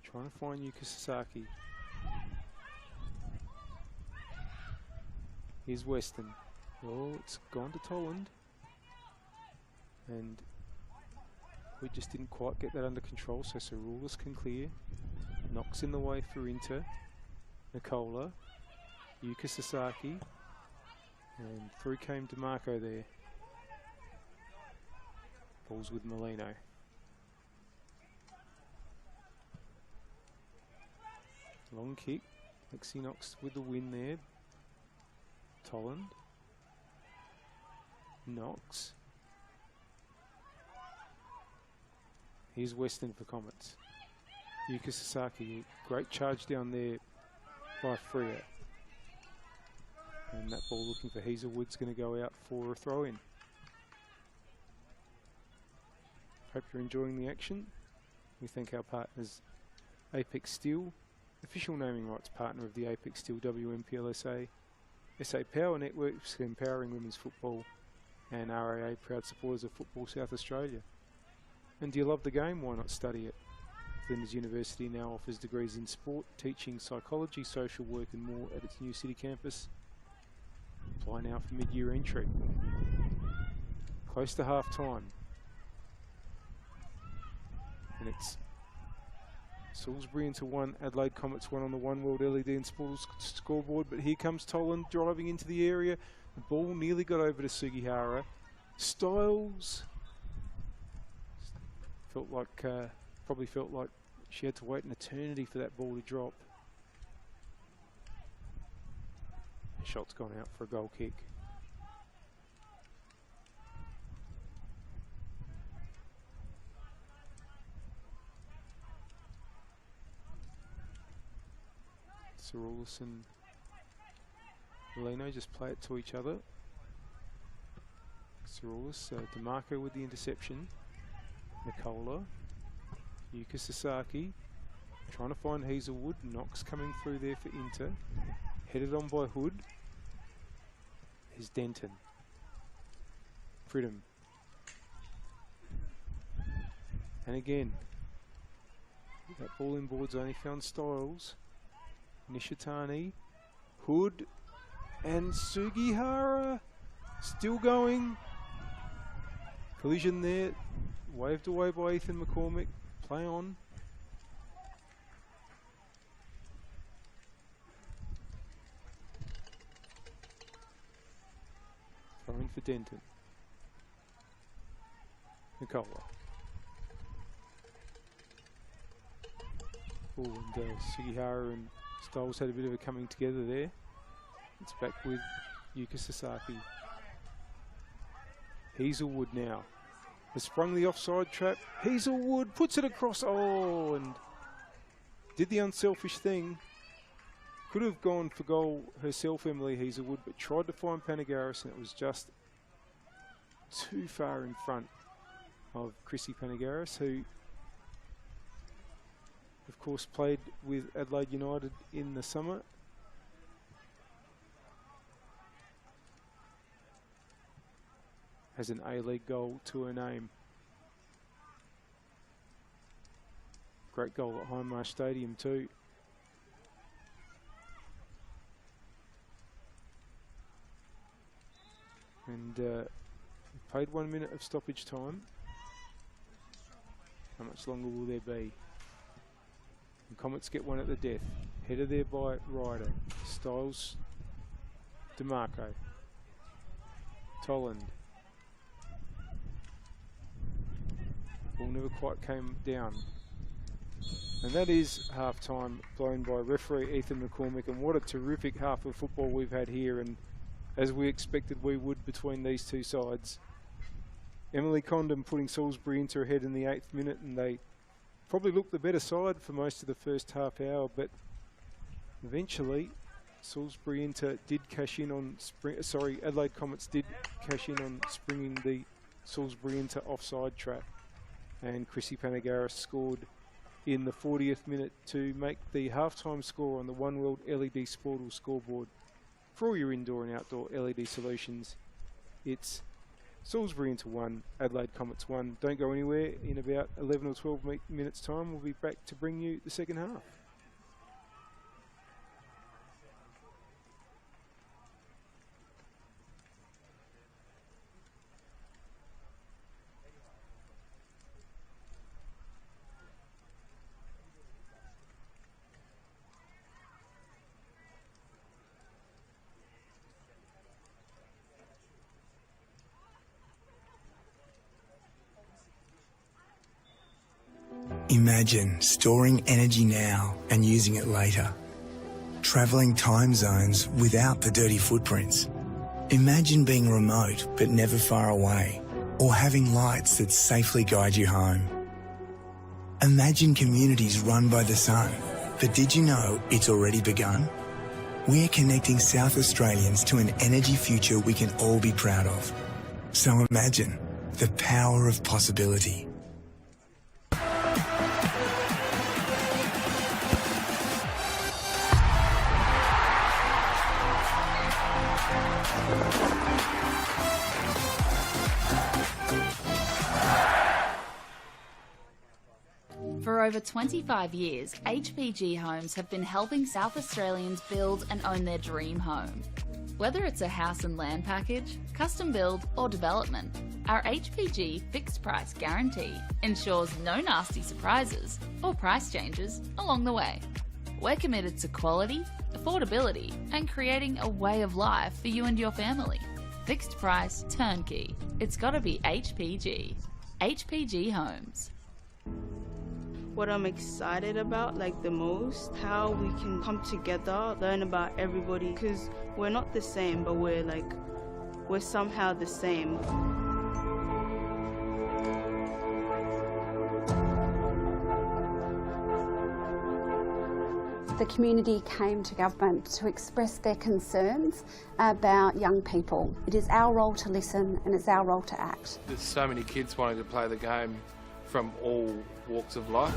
Trying to find Yuka Sasaki. Here's Weston. Oh, it's gone to Tolland. And we just didn't quite get that under control, so Sarulis can clear. Knocks in the way for Inter. Nicola. Yuka Sasaki. And through came DeMarco there. Ball's with Molino. Long kick. Lexi Knox with the win there. Tolland. Knox. Here's Weston for Comets. Yuka Sasaki. Great charge down there by Freer. And that ball looking for Hazelwood's going to go out for a throw-in. Hope you're enjoying the action. We thank our partners Apex Steel, official naming rights partner of the Apex Steel WNPLSA, SA Power Networks empowering women's football, and RAA proud supporters of Football South Australia. And do you love the game? Why not study it? Flinders University now offers degrees in sport, teaching, psychology, social work and more at its new city campus. Apply now for mid-year entry. Close to half time. And it's Salisbury into 1, Adelaide Comets 1 on the One World LED and Sports scoreboard. But here comes Tolan driving into the area. The ball nearly got over to Sugihara. Styles probably felt like she had to wait an eternity for that ball to drop. The shot's gone out for a goal kick. Sarulis and Molino just play it to each other. Sarulis, DeMarco with the interception. Nicola, Yuka Sasaki, trying to find Hazelwood. Knox coming through there for Inter. Headed on by Hood. Is Denton. Pridham. And again, that ball in boards only found Styles. Nishitani, Hood, and Sugihara still going. Collision there, waved away by Ethan McCormick. Play on. Throwing for Denton. Nicola. Oh, and Sugihara and Styles had a bit of a coming together there. It's back with Yuka Sasaki. Hazelwood now has sprung the offside trap. Hazelwood puts it across. Oh, and did the unselfish thing. Could have gone for goal herself, Emily Hazelwood, but tried to find Panagaris, and it was just too far in front of Chrissy Panagaris, who of course played with Adelaide United in the summer. Has an A-League goal to her name. Great goal at Hindmarsh Stadium too. And played 1 minute of stoppage time. How much longer will there be? And Comets get one at the death. Header there by Ryder. Styles, DeMarco, Tolland. Ball never quite came down. And that is half-time, blown by referee Ethan McCormick. And what a terrific half of football we've had here, and as we expected we would between these two sides. Emily Condon putting Salisbury into ahead in the 8th minute, and they probably looked the better side for most of the first half hour, but eventually Salisbury Inter did cash in on Adelaide Comets did cash in on springing the Salisbury Inter offside trap, and Chrissy Panagaris scored in the 40th minute to make the halftime score on the One World LED Sportal scoreboard. For all your indoor and outdoor LED solutions, it's Salisbury Inter 1, Adelaide Comets 1. Don't go anywhere. In about 11 or 12 minutes time, we'll be back to bring you the second half. Imagine storing energy now and using it later. Travelling time zones without the dirty footprints. Imagine being remote but never far away, or having lights that safely guide you home. Imagine communities run by the sun, but did you know it's already begun? We're connecting South Australians to an energy future we can all be proud of. So imagine the power of possibility. For over 25 years, HPG Homes have been helping South Australians build and own their dream home. Whether it's a house and land package, custom build or development, our HPG fixed price guarantee ensures no nasty surprises or price changes along the way. We're committed to quality, affordability and creating a way of life for you and your family. Fixed price, turnkey. It's gotta be HPG. HPG Homes. What I'm excited about the most, how we can come together, learn about everybody, because we're not the same, but we're somehow the same. The community came to government to express their concerns about young people. It is our role to listen and it's our role to act. There's so many kids wanting to play the game from all walks of life.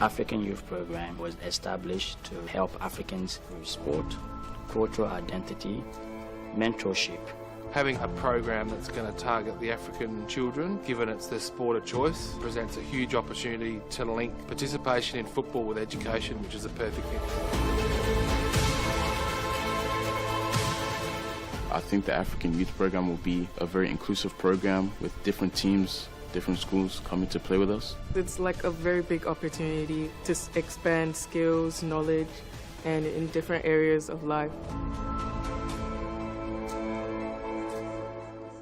African Youth Program was established to help Africans with sport, cultural identity, mentorship. Having a program that's going to target the African children, given it's their sport of choice, presents a huge opportunity to link participation in football with education, which is a perfect fit. I think the African Youth Program will be a very inclusive program with different teams, different schools coming to play with us. It's like a very big opportunity to expand skills, knowledge, and in different areas of life.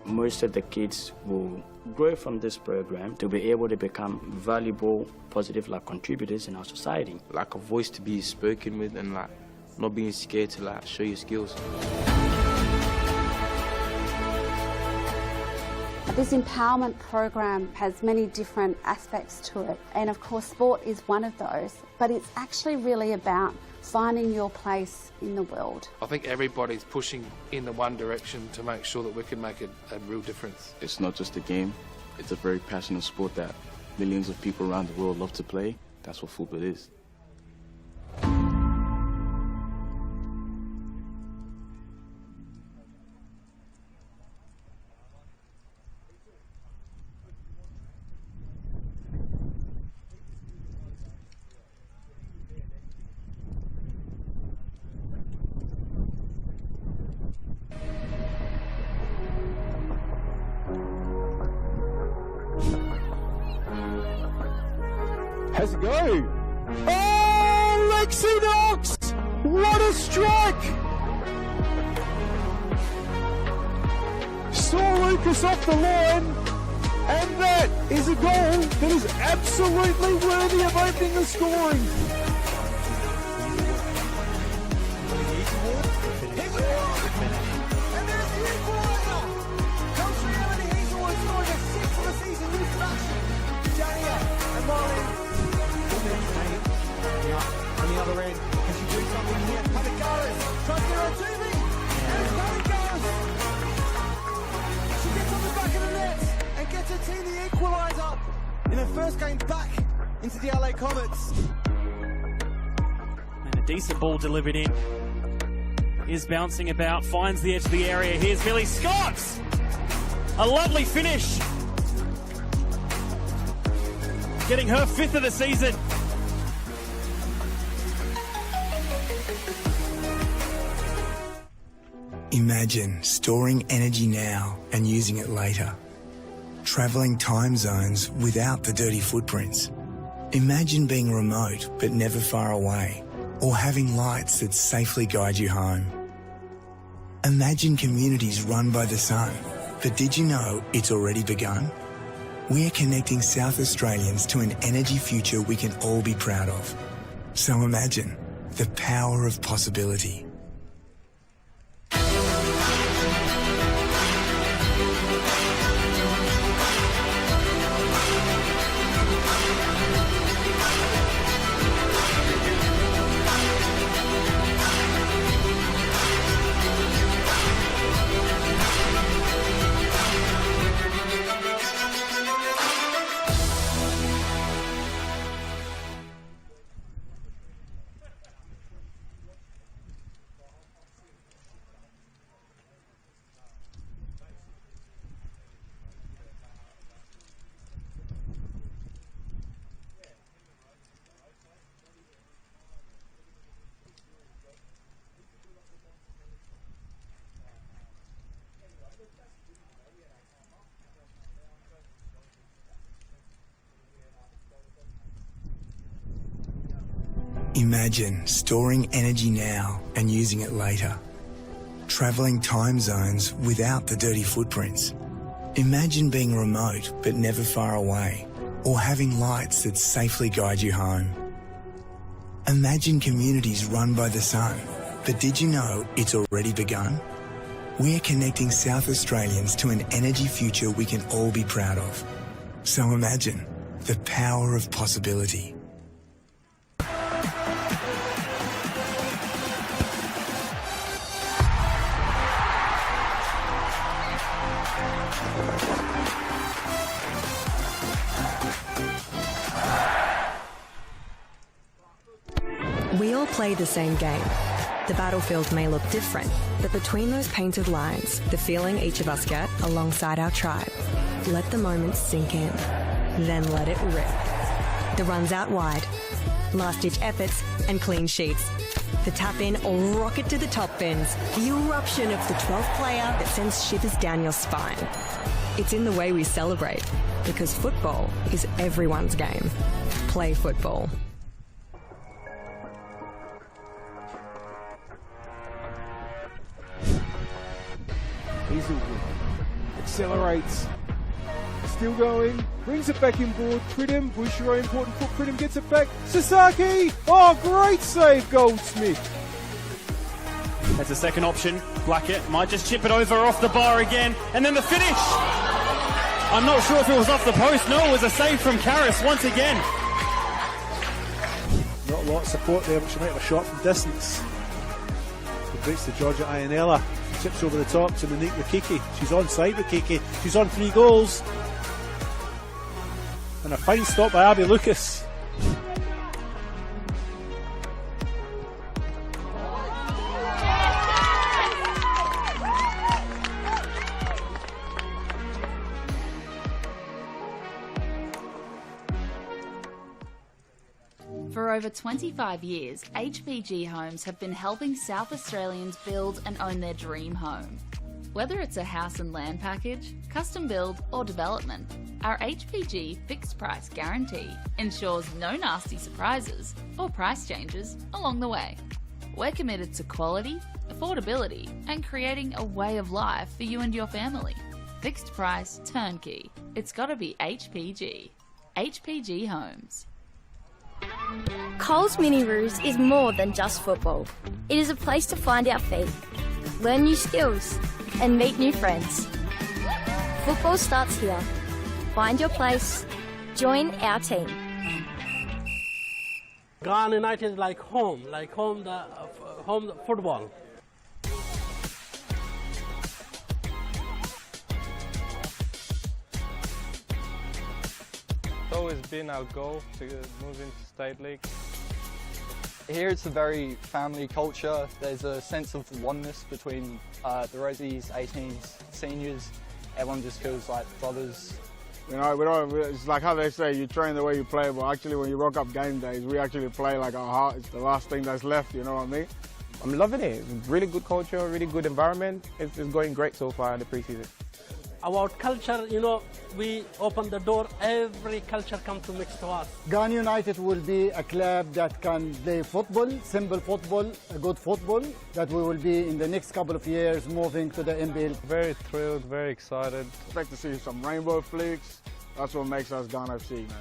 Most of the kids will grow from this program to be able to become valuable, positive contributors in our society. Like a voice to be spoken with and not being scared to show your skills. This empowerment program has many different aspects to it, and of course sport is one of those, but it's actually really about finding your place in the world. I think everybody's pushing in the one direction to make sure that we can make a real difference. It's not just a game, it's a very passionate sport that millions of people around the world love to play. That's what football is. Has a go. Oh, Lexi Knox! What a strike! Saw Lucas off the line, and that is a goal that is absolutely worthy of opening the scoring. And there's the equaliser! Comes reality, Hazelwood scoring a 6th of the season with fashion. Jania and Marlin. On the other end, can she do something here? Panigaris tries to get on TV, and Panigaris. She gets on the back of the net and gets her team the equaliser in her first game back into the LA Comets. And a decent ball delivered in. Is bouncing about, finds the edge of the area. Here's Billy Scott! A lovely finish. Getting her 5th of the season. Imagine storing energy now and using it later. Travelling time zones without the dirty footprints. Imagine being remote but never far away, or having lights that safely guide you home. Imagine communities run by the sun, but did you know it's already begun? We're connecting South Australians to an energy future we can all be proud of. So imagine the power of possibility. Imagine storing energy now and using it later. Travelling time zones without the dirty footprints. Imagine being remote but never far away, or having lights that safely guide you home. Imagine communities run by the sun, but did you know it's already begun? We're connecting South Australians to an energy future we can all be proud of. So imagine the power of possibility. We all play the same game. The battlefield may look different, but between those painted lines, the feeling each of us get alongside our tribe. Let the moment sink in, then let it rip. The runs out wide, last-ditch efforts and clean sheets. The tap-in or rocket to the top bins. The eruption of the 12th player that sends shivers down your spine. It's in the way we celebrate, because football is everyone's game. Play football. Hazelwood accelerates, still going, brings it back inboard. Pridham, Bouchereau, important foot. Pridham gets it back. Sasaki! Oh, great save, Goldsmith. That's a second option. Blackett might just chip it over off the bar again, and then the finish! I'm not sure if it was off the post. No, it was a save from Karras once again. Not a lot of support there, but she might have a shot from distance. It breaks to Georgia Ionella. She tips over the top to Monique Rukiki. She's on side Rukiki. She's on 3 goals. And a fine stop by Abby Lucas. For over 25 years, HPG Homes have been helping South Australians build and own their dream home. Whether it's a house and land package, custom build or development, our HPG fixed price guarantee ensures no nasty surprises or price changes along the way. We're committed to quality, affordability and creating a way of life for you and your family. Fixed price turnkey. It's gotta be HPG. HPG Homes. Coles Mini Roos is more than just football. It is a place to find our feet, learn new skills, and meet new friends. Football starts here. Find your place. Join our team. Ghana United is like home home football. It's always been our goal to move into State League. Here it's a very family culture. There's a sense of oneness between the Rosies, 18s, seniors. Everyone just feels like brothers. You know, it's like how they say, you train the way you play, but actually when you rock up game days, we actually play like our heart is the last thing that's left, you know what I mean? I'm loving it. Really good culture, really good environment. It's going great so far in the preseason. About culture, you know, we open the door, every culture comes to mix to us. Ghana United will be a club that can play football, simple football, a good football, that we will be in the next couple of years moving to the NPL. Very thrilled, very excited. Expect to see some rainbow flicks. That's what makes us Ghana FC, man.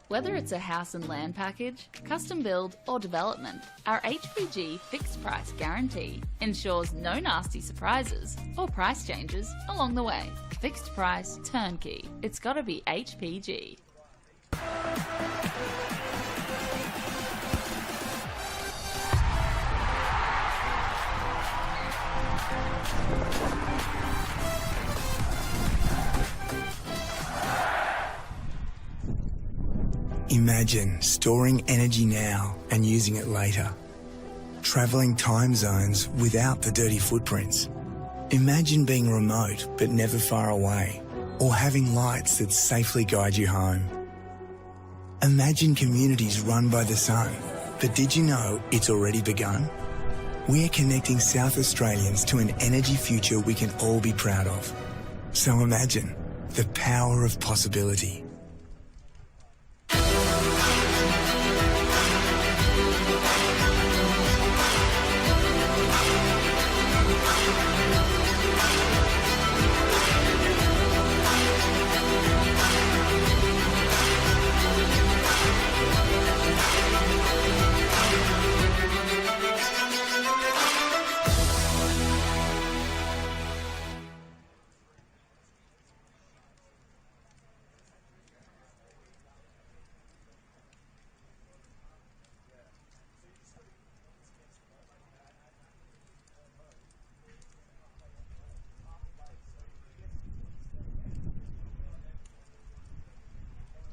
Whether it's a house and land package, custom build or development, our HPG fixed price guarantee ensures no nasty surprises or price changes along the way. Fixed price turnkey. It's gotta be HPG. Imagine storing energy now and using it later. Travelling time zones without the dirty footprints. Imagine being remote but never far away, or having lights that safely guide you home. Imagine communities run by the sun, but did you know it's already begun? We're connecting South Australians to an energy future we can all be proud of. So imagine the power of possibility.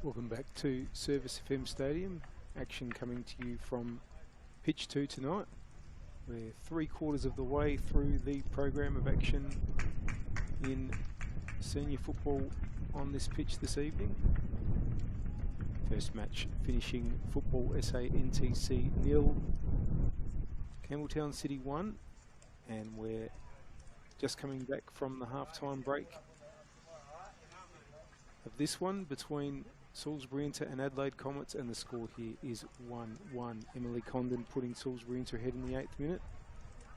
Welcome back to Service FM Stadium. Action coming to you from pitch 2 tonight. We're 3/4 of the way through the program of action in senior football on this pitch this evening. First match finishing Football SA NTC 0, Campbelltown City 1, and we're just coming back from the half-time break of this one between Salisbury and Adelaide Comets, and the score here is 1-1. Emily Condon putting Salisbury ahead in the 8th minute.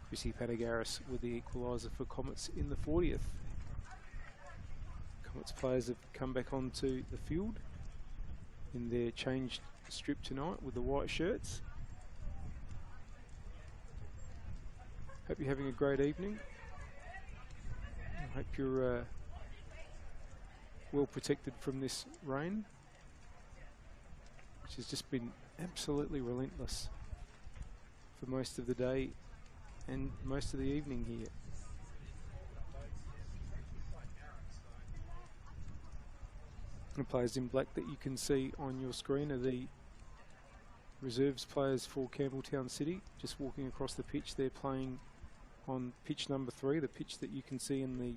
Chrissy Patagaris with the equaliser for Comets in the 40th. Comets players have come back onto the field in their changed strip tonight with the white shirts. Hope you're having a great evening. I hope you're well protected from this rain, which has just been absolutely relentless for most of the day and most of the evening here. The players in black that you can see on your screen are the reserves players for Campbelltown City, just walking across the pitch. They're playing on pitch number 3, the pitch that you can see in the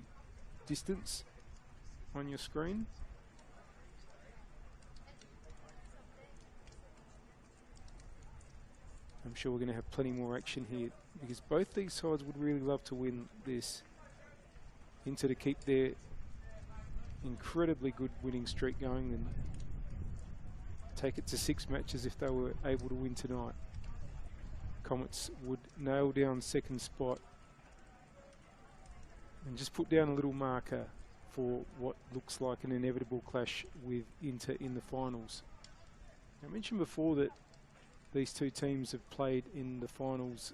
distance on your screen. I'm sure we're going to have plenty more action here because both these sides would really love to win this. Inter to keep their incredibly good winning streak going and take it to 6 matches if they were able to win tonight. Comets would nail down second spot and just put down a little marker for what looks like an inevitable clash with Inter in the finals. I mentioned before that these two teams have played in the finals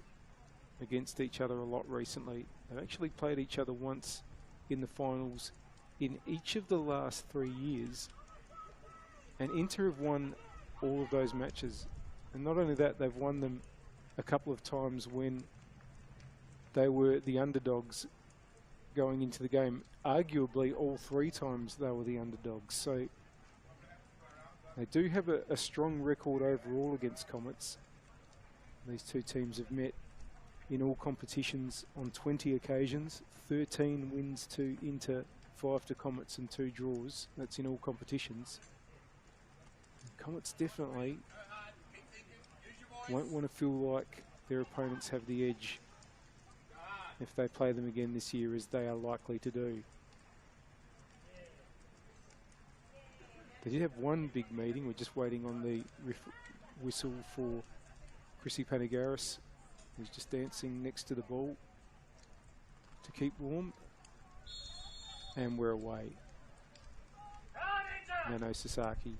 against each other a lot recently. They've actually played each other once in the finals in each of the last 3 years, and Inter have won all of those matches. And not only that, they've won them a couple of times when they were the underdogs going into the game. Arguably all 3 times they were the underdogs. So they do have a strong record overall against Comets. These two teams have met in all competitions on 20 occasions, 13 wins to Inter, 5 to Comets and 2 draws. That's in all competitions. Comets definitely won't want to feel like their opponents have the edge if they play them again this year, as they are likely to do. They did have one big meeting. We're just waiting on the whistle for Chrissy Panagaris, who's just dancing next to the ball to keep warm. And we're away. Nano Sasaki.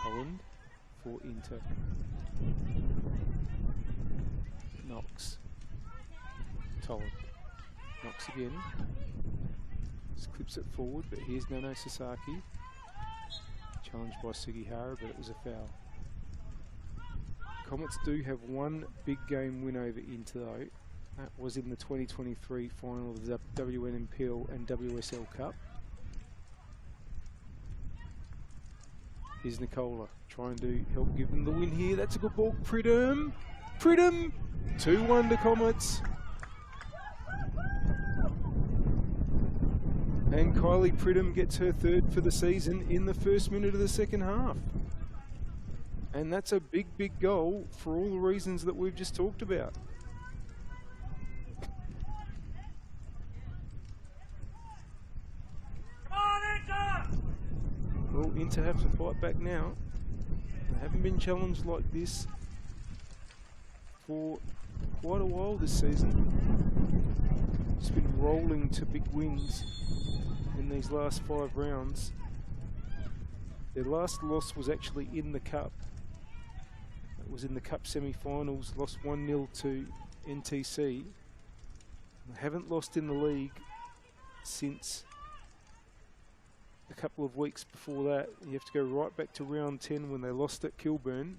Tolland for Inter. Knox. Tolland. Knox again. Just clips it forward, but here's Nano Sasaki. Challenged by Sugihara, but it was a foul. Comets do have one big game win over Inter though. That was in the 2023 final of the WNMPL and WSL Cup. Here's Nicola trying to help give them the win here. That's a good ball. Pridham! 2-1 to Comets. And Kylie Pridham gets her 3rd for the season in the first minute of the second half. And that's a big, big goal for all the reasons that we've just talked about. Well, Inter have to fight back now. They haven't been challenged like this for quite a while this season. Just been rolling to big wins in these last 5 rounds. Their last loss was actually in the Cup. It was in the Cup semi-finals, lost 1-0 to NTC. They haven't lost in the league since a couple of weeks before that. You have to go right back to round 10 when they lost at Kilburn.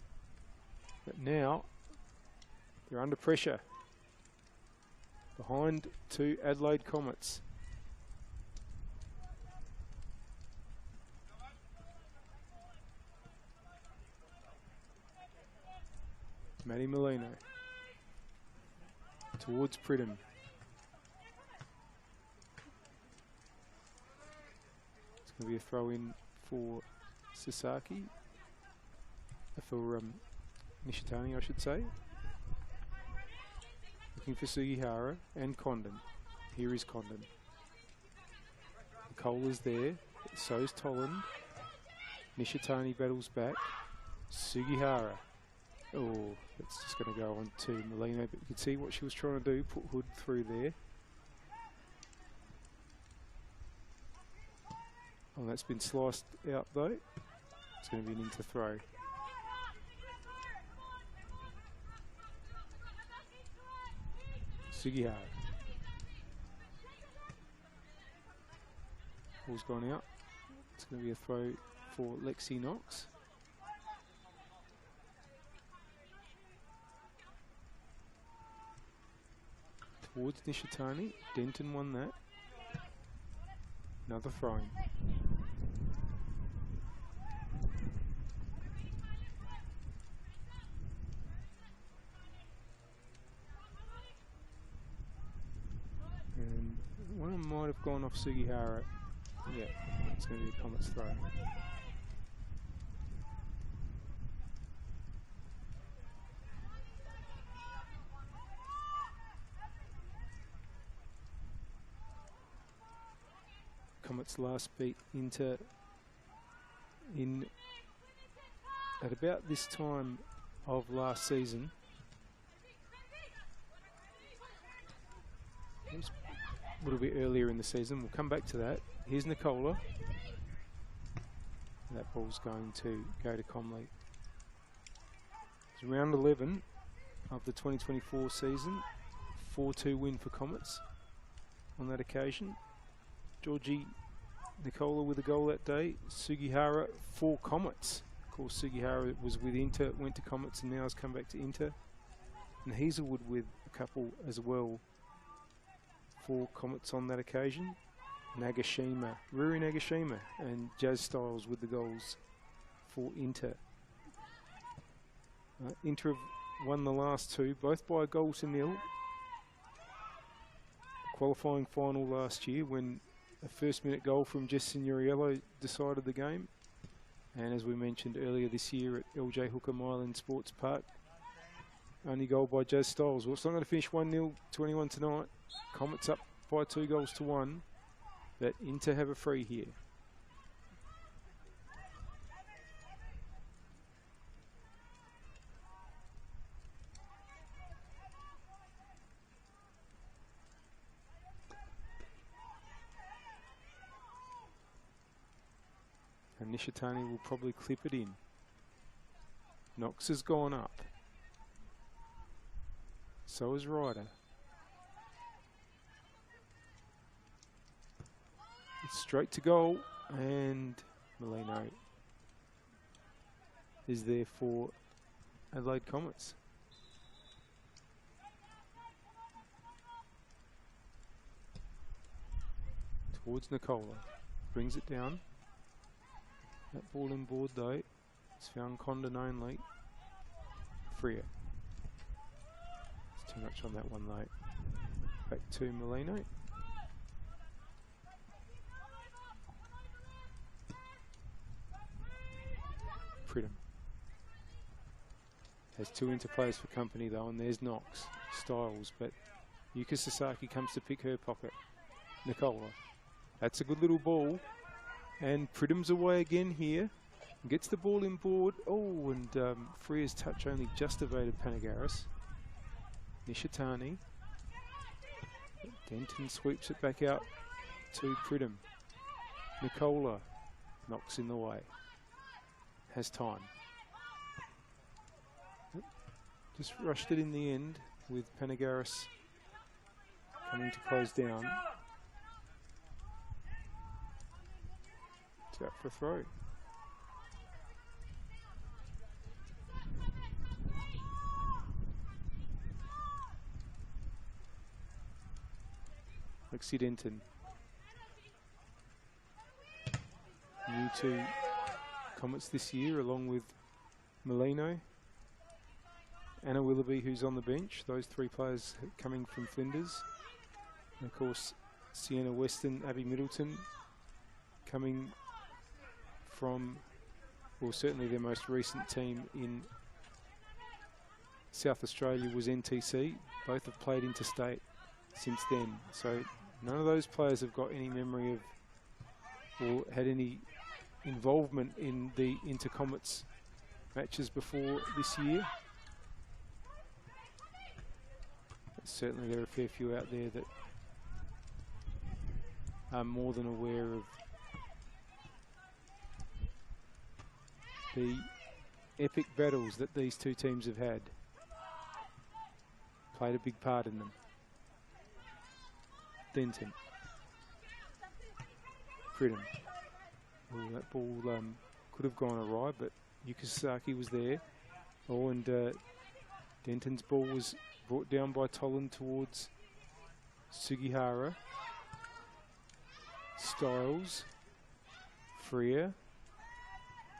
But now they're under pressure. Behind 2 Adelaide Comets. Maddie Molino towards Pridham. It's going to be a throw in for Sasaki, for Nishitani, I should say. Looking for Sugihara and Condon. Here is Condon. Nicola's there, so's Tolland. Nishitani battles back. Sugihara. Oh, that's just going to go on to Molino, but you can see what she was trying to do, put Hood through there. Oh, that's been sliced out though. It's going to be an Inter throw. Sugihara. Ball's gone out. It's going to be a throw for Lexi Knox. Towards Nishitani. Denton won that. Another throw-in. And one might have gone off Sugihara. Yeah, it's going to be a Comets throw. Comets last beat Inter at about this time of last season. It was a little bit earlier in the season. We'll come back to that. Here's Nicola. That ball's going to go to Comley. It's round 11 of the 2024 season. 4-2 win for Comets on that occasion. Georgie Nicola with a goal that day. Sugihara for Comets. Of course, Sugihara was with Inter, went to Comets, and now has come back to Inter. And Hazelwood with a couple as well for Comets on that occasion. Nagashima, Ruri Nagashima, and Jazz Styles with the goals for Inter. Inter have won the last two, both by a goal to nil. Qualifying final last year when a first-minute goal from Jess Signoriello decided the game. And as we mentioned earlier this year at LJ Hooker Myland Sports Park, only goal by Jazz Styles. Well, it's not going to finish 1-0 to anyone tonight. Comets up by 2-1, but Inter have a free here. And Nishitani will probably clip it in. Knox has gone up. So is Ryder. It's straight to goal, and Molino is there for Adelaide Comets. Towards Nicola. Brings it down. That ball in board though. It's found Condon only. Freer. It's too much on that one though. Back to Molino. Pridham. Has two interplays for company though, and there's Knox. Styles, but Yuka Sasaki comes to pick her pocket. Nicola. That's a good little ball. And Pridham's away again here. Gets the ball in board. Oh, and Freer's touch only just evaded Panagaris. Nishitani. Denton sweeps it back out to Pridham. Nicola. Knocks in the way. Has time. Just rushed it in the end with Panagaris coming to close down. It's out for a throw. Lexi Denton. New to Comets this year, along with Molino, Anna Willoughby, who's on the bench. Those three players coming from Flinders. And of course, Sienna Weston, Abby Middleton, coming from, well, certainly their most recent team in South Australia was NTC. Both have played interstate since then. So none of those players have got any memory of or had any involvement in the Inter-Comets matches before this year. But certainly there are a fair few out there that are more than aware of the epic battles that these two teams have had. Played a big part in them. Denton. Fridden. Oh, that ball could have gone awry, but Yuka Sasaki was there. Oh, and Denton's ball was brought down by Toland towards Sugihara. Styles. Freer.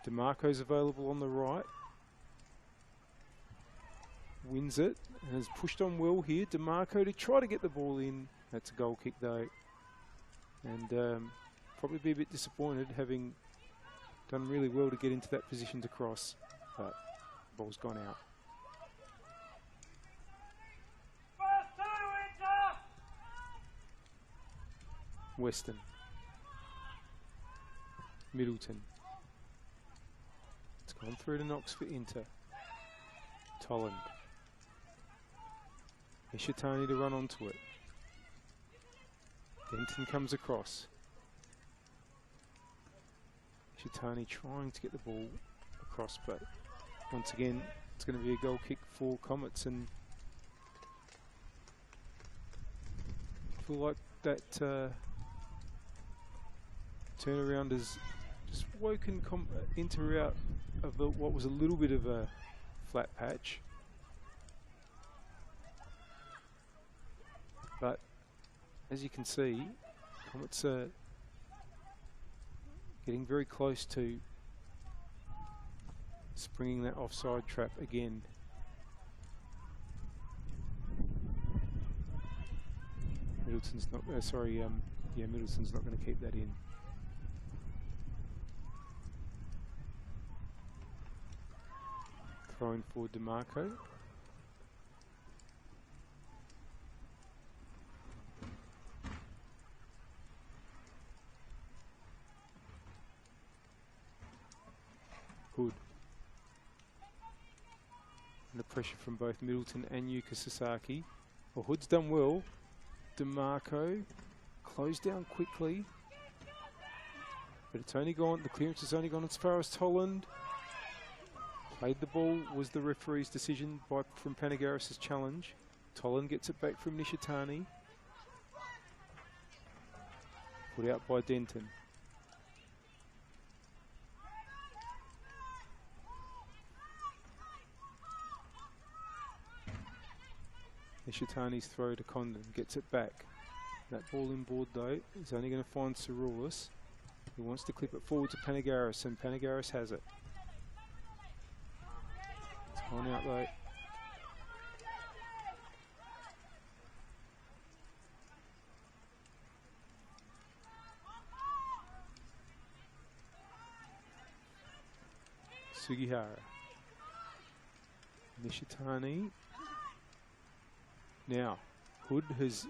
DeMarco's available on the right. Wins it and has pushed on well here. DeMarco to try to get the ball in. That's a goal kick though. And probably be a bit disappointed, having done really well to get into that position to cross, but the ball's gone out. Western. Middleton. It's gone through to Knox for Inter. Toland. Ishitani to run onto it. Denton comes across. Ishitani trying to get the ball across, but once again, it's going to be a goal kick for Comets, and I feel like that turnaround has just woken Inter out of what was a little bit of a flat patch. But as you can see, Comets are getting very close to springing that offside trap again. Middleton's not, Middleton's not going to keep that in. Throwing for DeMarco. Hood. Under pressure from both Middleton and Yuka Sasaki. Well, Hood's done well. DeMarco closed down quickly, but it's only gone, the clearance has only gone as far as Toland. Played the ball, was the referee's decision from Panagaris' challenge. Toland gets it back from Nishitani. Put out by Denton. Nishitani's throw to Condon, gets it back. That ball inboard though is only going to find Saroulis, who wants to clip it forward to Panagaris, and Panagaris has it. It's gone out though. Sugihara. Nishitani. Now, Hood has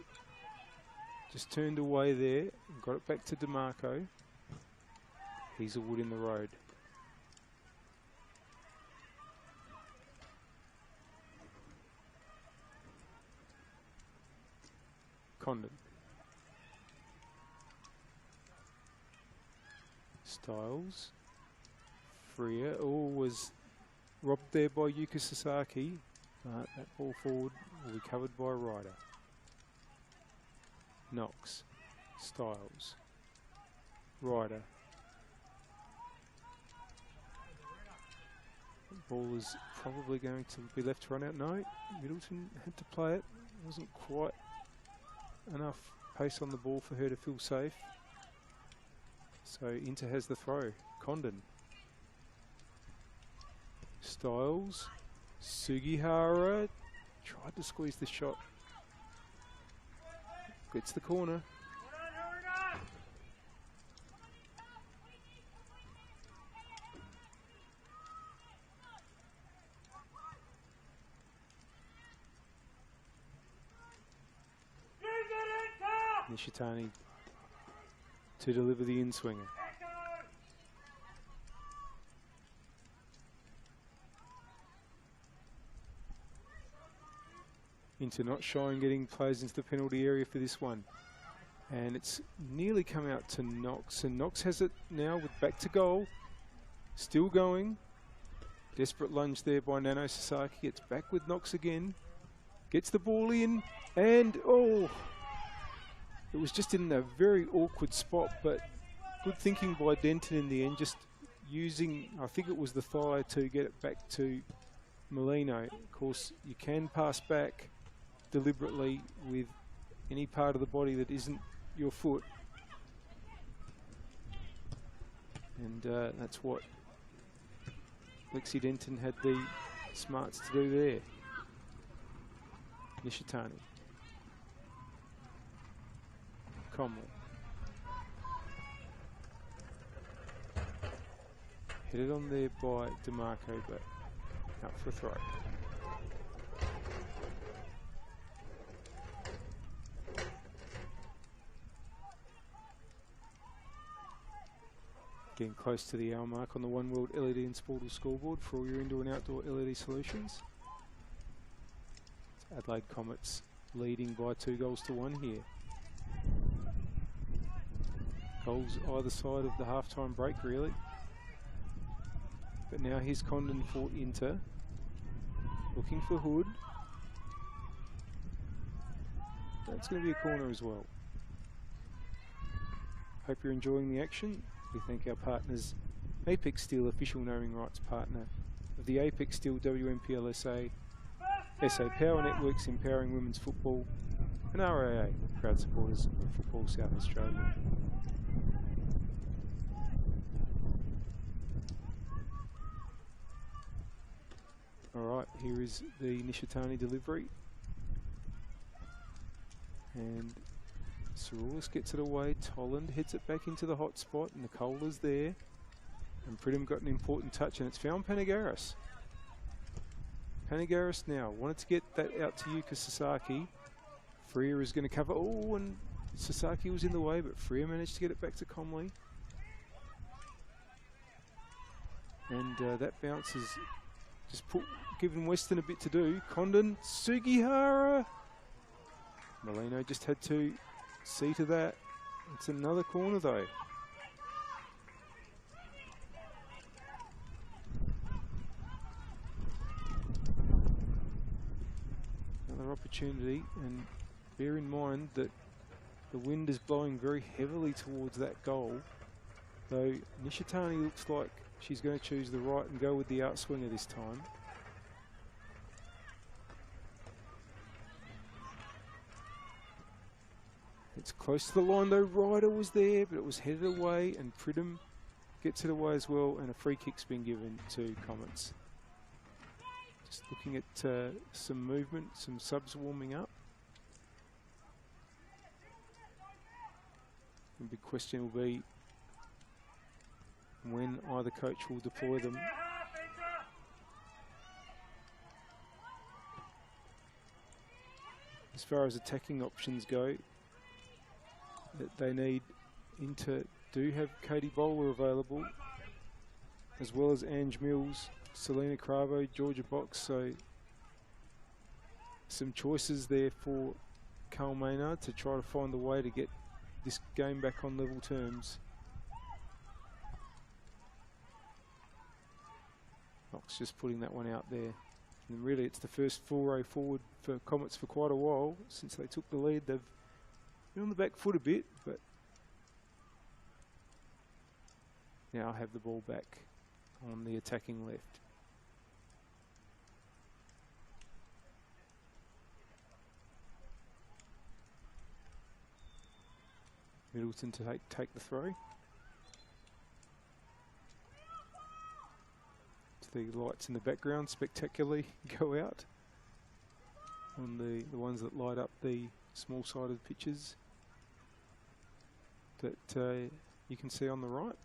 just turned away there, got it back to DeMarco. Hazelwood in the road. Condon. Styles. Freer. Oh, was robbed there by Yuka Sasaki. That ball forward will be covered by Ryder. Knox. Styles. Ryder. The ball is probably going to be left to run out. No, Middleton had to play it. Wasn't quite enough pace on the ball for her to feel safe. So Inter has the throw. Condon. Styles. Sugihara tried to squeeze the shot. Gets the corner. Nishitani to deliver the in-swinger. Inter not shy in getting players into the penalty area for this one. And it's nearly come out to Knox, and Knox has it now with back to goal. Still going. Desperate lunge there by Nano Sasaki. Gets back with Knox again. Gets the ball in, and oh! it was just in a very awkward spot, but good thinking by Denton in the end, just using, I think it was the thigh to get it back to Molino. Of course, you can pass back deliberately with any part of the body that isn't your foot. And that's what Lexi Denton had the smarts to do there. Nishitani. Comley. Headed on there by DeMarco, but out for a throw. Getting close to the hour mark on the One World LED and Sportal scoreboard for all your indoor and outdoor LED solutions. It's Adelaide Comets leading by 2-1 here. Goals either side of the halftime break, really. But now here's Condon for Inter. Looking for Hood. That's going to be a corner as well. Hope you're enjoying the action. We thank our partners, Apex Steel, official knowing rights partner of the Apex Steel WNPLSA, SA Power Networks empowering women's football, and RAA, proud supporters of Football South Australia. Alright, here is the Nishitani delivery. And Saroulis gets it away, Tolland heads it back into the hot spot, Nicola's there. And Pridham got an important touch, and it's found Panagaris. Panagaris now wanted to get that out to Yuka Sasaki. Freer is going to cover, oh, and Sasaki was in the way, but Freer managed to get it back to Comley. And that bounce has just given Western a bit to do. Condon, Sugihara. Molino just had to see to that. It's another corner though. Another opportunity, and bear in mind that the wind is blowing very heavily towards that goal. Though Nishitani looks like she's going to choose the right and go with the outswinger this time. It's close to the line though. Ryder was there, but it was headed away, and Pridham gets it away as well, and a free kick's been given to Comets. Just looking at some movement, some subs warming up. The big question will be when either coach will deploy them. As far as attacking options go, that they need Inter do have Katie Bowler available, as well as Ange Mills, Selena Cravo, Georgia Box, so some choices there for Carl Maynard to try to find a way to get this game back on level terms. Knox just putting that one out there. And really it's the first foray forward for Comets for quite a while. Since they took the lead, they've been on the back foot a bit, but now have the ball back on the attacking left. Middleton to take the throw. The lights in the background spectacularly go out on the ones that light up the small sided pitches that you can see on the right.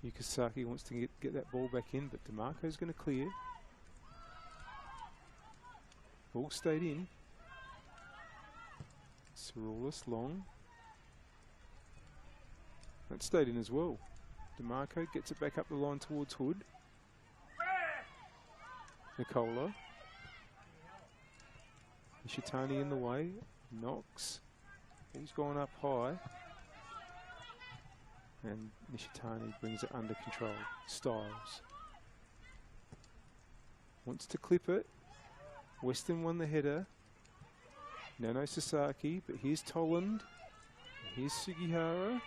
Yukasaki wants to get that ball back in, but DeMarco's going to clear. Ball stayed in. Saroulis long. That stayed in as well. DeMarco gets it back up the line towards Hood. Nicola. Nishitani in the way. Knox. He's gone up high. And Nishitani brings it under control. Styles. Wants to clip it. Western won the header. Nano Sasaki, but here's Toland. Here's Sugihara.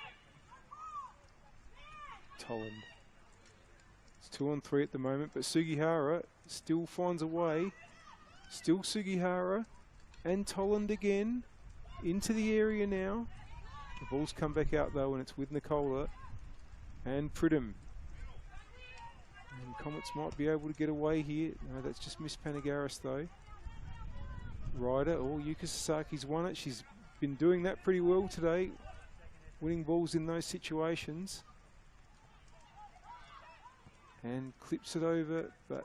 Toland. It's 2-on-3 at the moment, but Sugihara still finds a way. Still Sugihara and Toland again into the area now. The ball's come back out though, and it's with Nicola and Pridham. And Comets might be able to get away here. No, that's just Miss Panagaris though. Ryder, Yuka Sasaki's won it. She's been doing that pretty well today, winning balls in those situations. And clips it over, but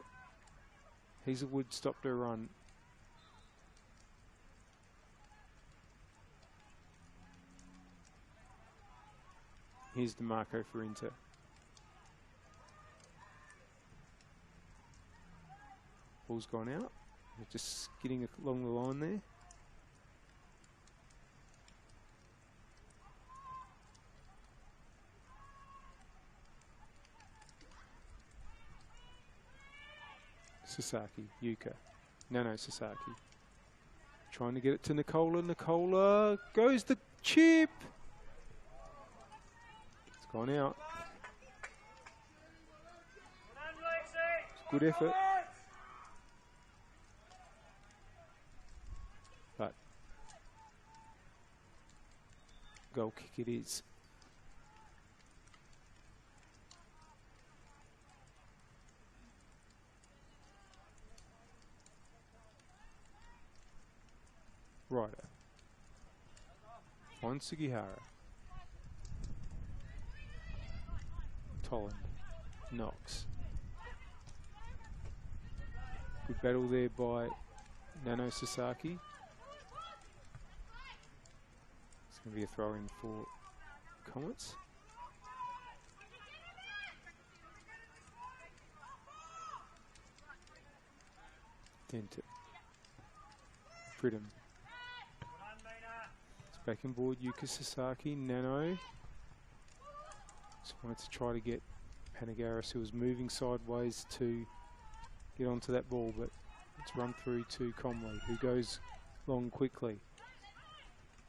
Hazelwood stopped her run. Here's DeMarco for Inter. Ball's gone out. They're just skidding along the line there. Sasaki, Yuka, Nano Sasaki. Trying to get it to Nicola. Nicola goes the chip. It's gone out. It's a good effort. But goal kick it is. Ryder. On Sugihara. Toland. Knox. Good battle there by Nano Sasaki. It's going to be a throw in for Comets. Into Pridham. Back on board, Yuka Sasaki, Nano. Just wanted to try to get Panagaris, who was moving sideways, to get onto that ball, but it's run through to Comley, who goes long quickly.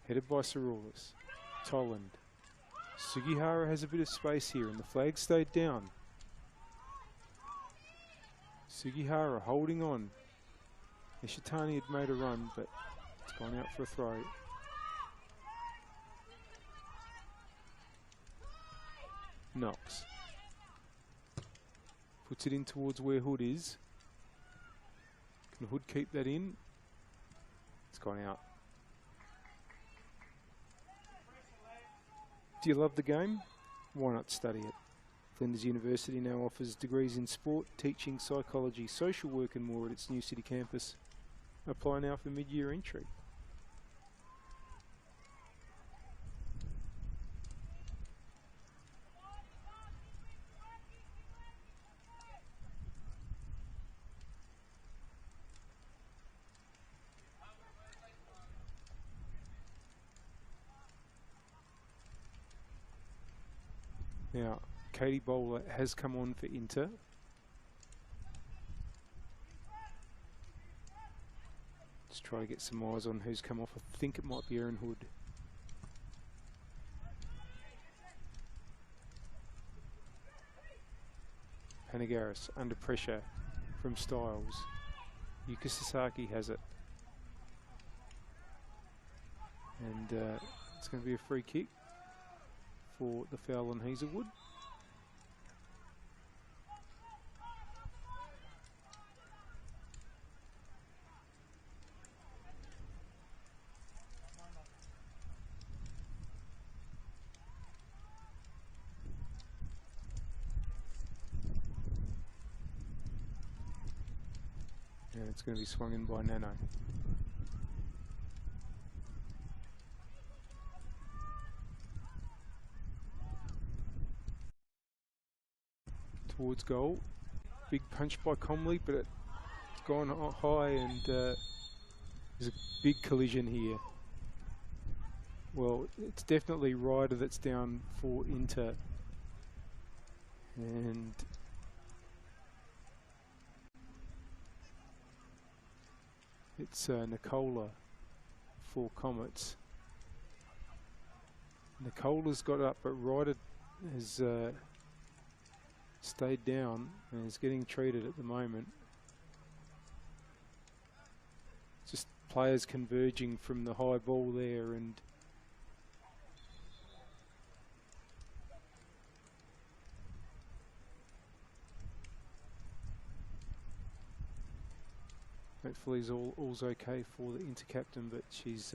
Headed by Saroulis. Toland. Sugihara has a bit of space here, and the flag stayed down. Sugihara holding on. Ishitani had made a run, but it's gone out for a throw. Knox. Puts it in towards where Hood is. Can Hood keep that in? It's gone out. Do you love the game? Why not study it? Flinders University now offers degrees in sport, teaching, psychology, social work and more at its new city campus. Apply now for mid-year entry. Now, Katie Bowler has come on for Inter. Just try to get some eyes on who's come off. I think it might be Erin Hood. Panagaris under pressure from Styles. Yuka Sasaki has it. And it's going to be a free kick for the foul on Hazelwood. And it's going to be swung in by Nano. Towards goal. Big punch by Comley, but it's gone high, and there's a big collision here. Well, it's definitely Ryder that's down for Inter. And It's Nicola for Comets. Nicola's got up, but Ryder has stayed down and is getting treated at the moment. Just players converging from the high ball there, and hopefully all's okay for the inter-captain, but she's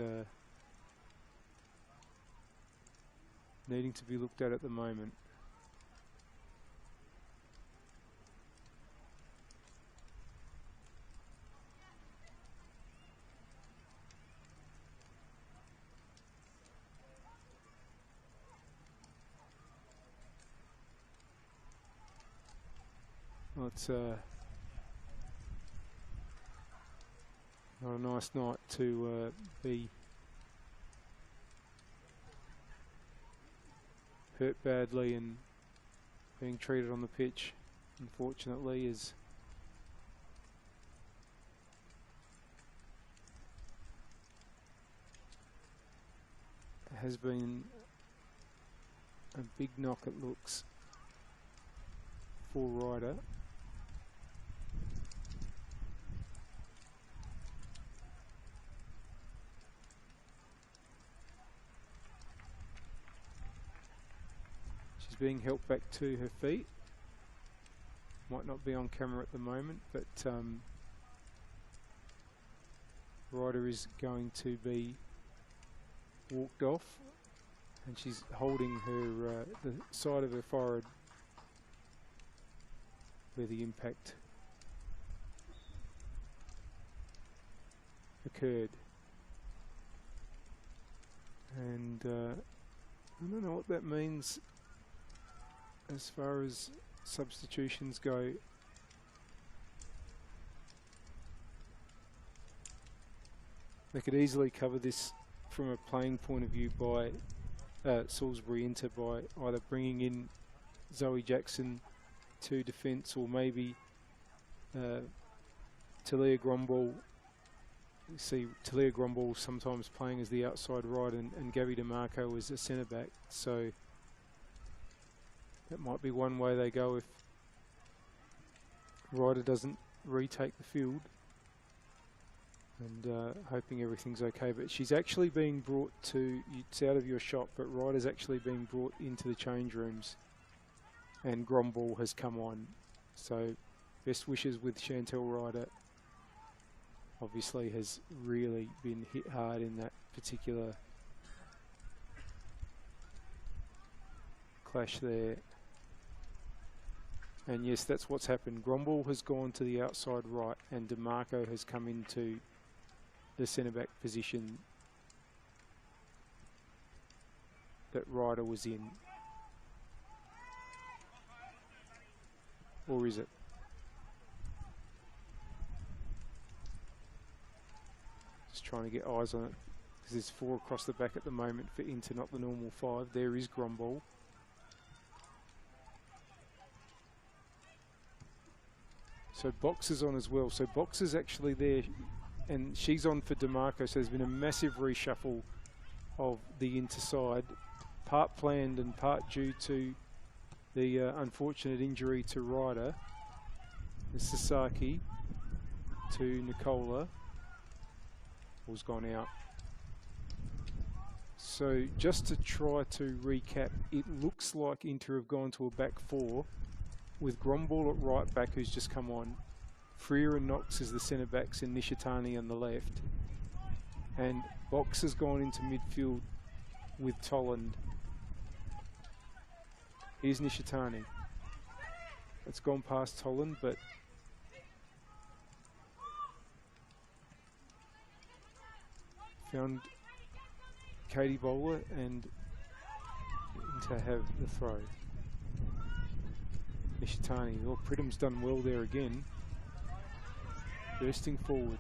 needing to be looked at the moment. Well, it's not a nice night to be hurt badly and being treated on the pitch, unfortunately, as there has been a big knock, it looks, for Ryder. Being helped back to her feet. Might not be on camera at the moment, but Ryder is going to be walked off, and she's holding her the side of her forehead where the impact occurred. And I don't know what that means as far as substitutions go. They could easily cover this from a playing point of view by Salisbury Inter by either bringing in Zoe Jackson to defence, or maybe Talia Gromball. You see Talia Gromball sometimes playing as the outside right, and Gabby DeMarco as a centre back, so that might be one way they go if Ryder doesn't retake the field, and hoping everything's okay. But she's actually being brought to, it's out of your shot, but Ryder's actually being brought into the change rooms, and Gromball has come on. So best wishes with Chantel Ryder. Obviously has really been hit hard in that particular clash there. And yes, that's what's happened. Gromball has gone to the outside right, and DeMarco has come into the centre-back position that Ryder was in. Or is it? Just trying to get eyes on it, because there's 4 across the back at the moment for Inter, not the normal 5. There is Gromball. So Box is on as well. So Box is actually there, and she's on for DeMarco. So there's been a massive reshuffle of the Inter side, part planned and part due to the unfortunate injury to Ryder. Sasaki to Nicola was gone out. So just to try to recap, it looks like Inter have gone to a back 4 with Gromball at right back, who's just come on. Freer and Knox as the centre backs, and Nishitani on the left. And Box has gone into midfield with Tolland. Here's Nishitani. It's gone past Tolland, but found Katie Bowler, and to have the throw. Nishitani, well, Pridham's done well there again. Bursting forward.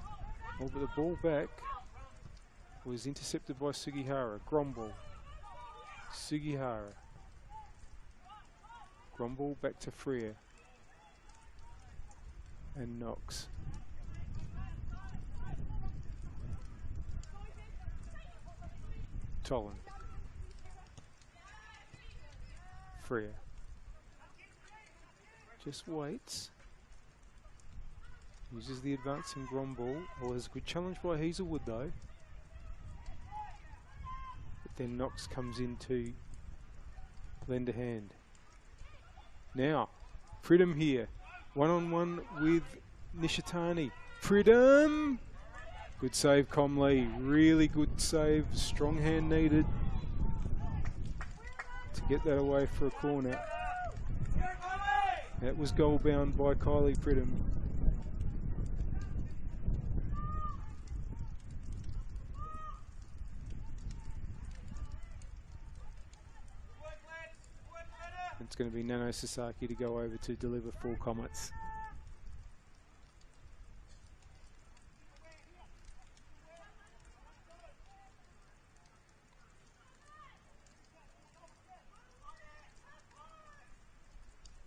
Oh, but the ball back was intercepted by Sugihara. Gromball. Sugihara. Gromball back to Freer. And Knox. Toland. Freer. Just waits. Uses the advancing Grom ball. Oh, there's a good challenge by Hazelwood though. But then Knox comes in to lend a hand. Now, Pridham here. One-on-one with Nishitani. Pridham! Good save, Comley. Really good save. Strong hand needed to get that away for a corner. That was goal bound by Kylie Pridham. It's going to be Nano Sasaki to go over to deliver for Comets.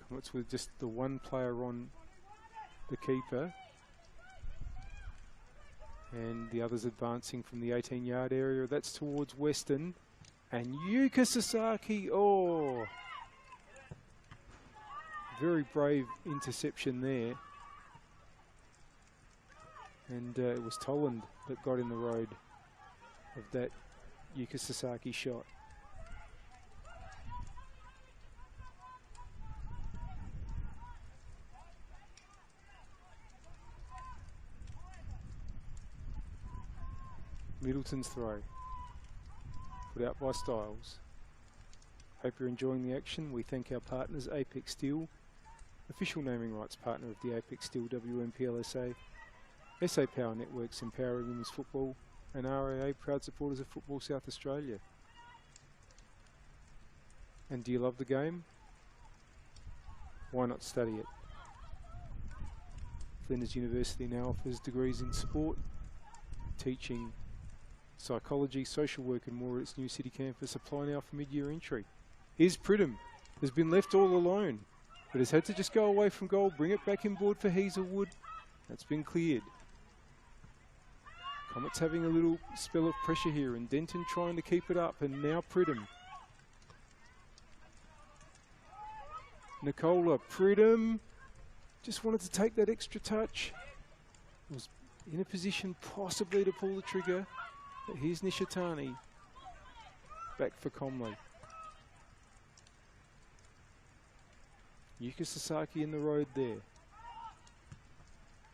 Comets with just the one player on the keeper. And the others advancing from the 18-yard area. That's towards Western. And Yuka Sasaki, oh! Very brave interception there. And it was Toland that got in the road of that Yuka Sasaki shot. Middleton's throw. Put out by Styles. Hope you're enjoying the action. We thank our partners, Apex Steel, official naming rights partner of the Apex Steel WNPLSA, SA Power Networks empowering women's football, and RAA, proud supporters of Football South Australia. And do you love the game? Why not study it? Flinders University now offers degrees in sport, teaching, psychology, social work and more at its new city campus. Apply now for mid-year entry. Here's Pridham, has been left all alone, but has had to just go away from goal, bring it back inboard for Hazelwood. That's been cleared. Comets having a little spell of pressure here, and Denton trying to keep it up, and now Pridham. Nicola, Pridham just wanted to take that extra touch. Was in a position possibly to pull the trigger. But here's Nishitani. Back for Comley. Yuka Sasaki in the road there.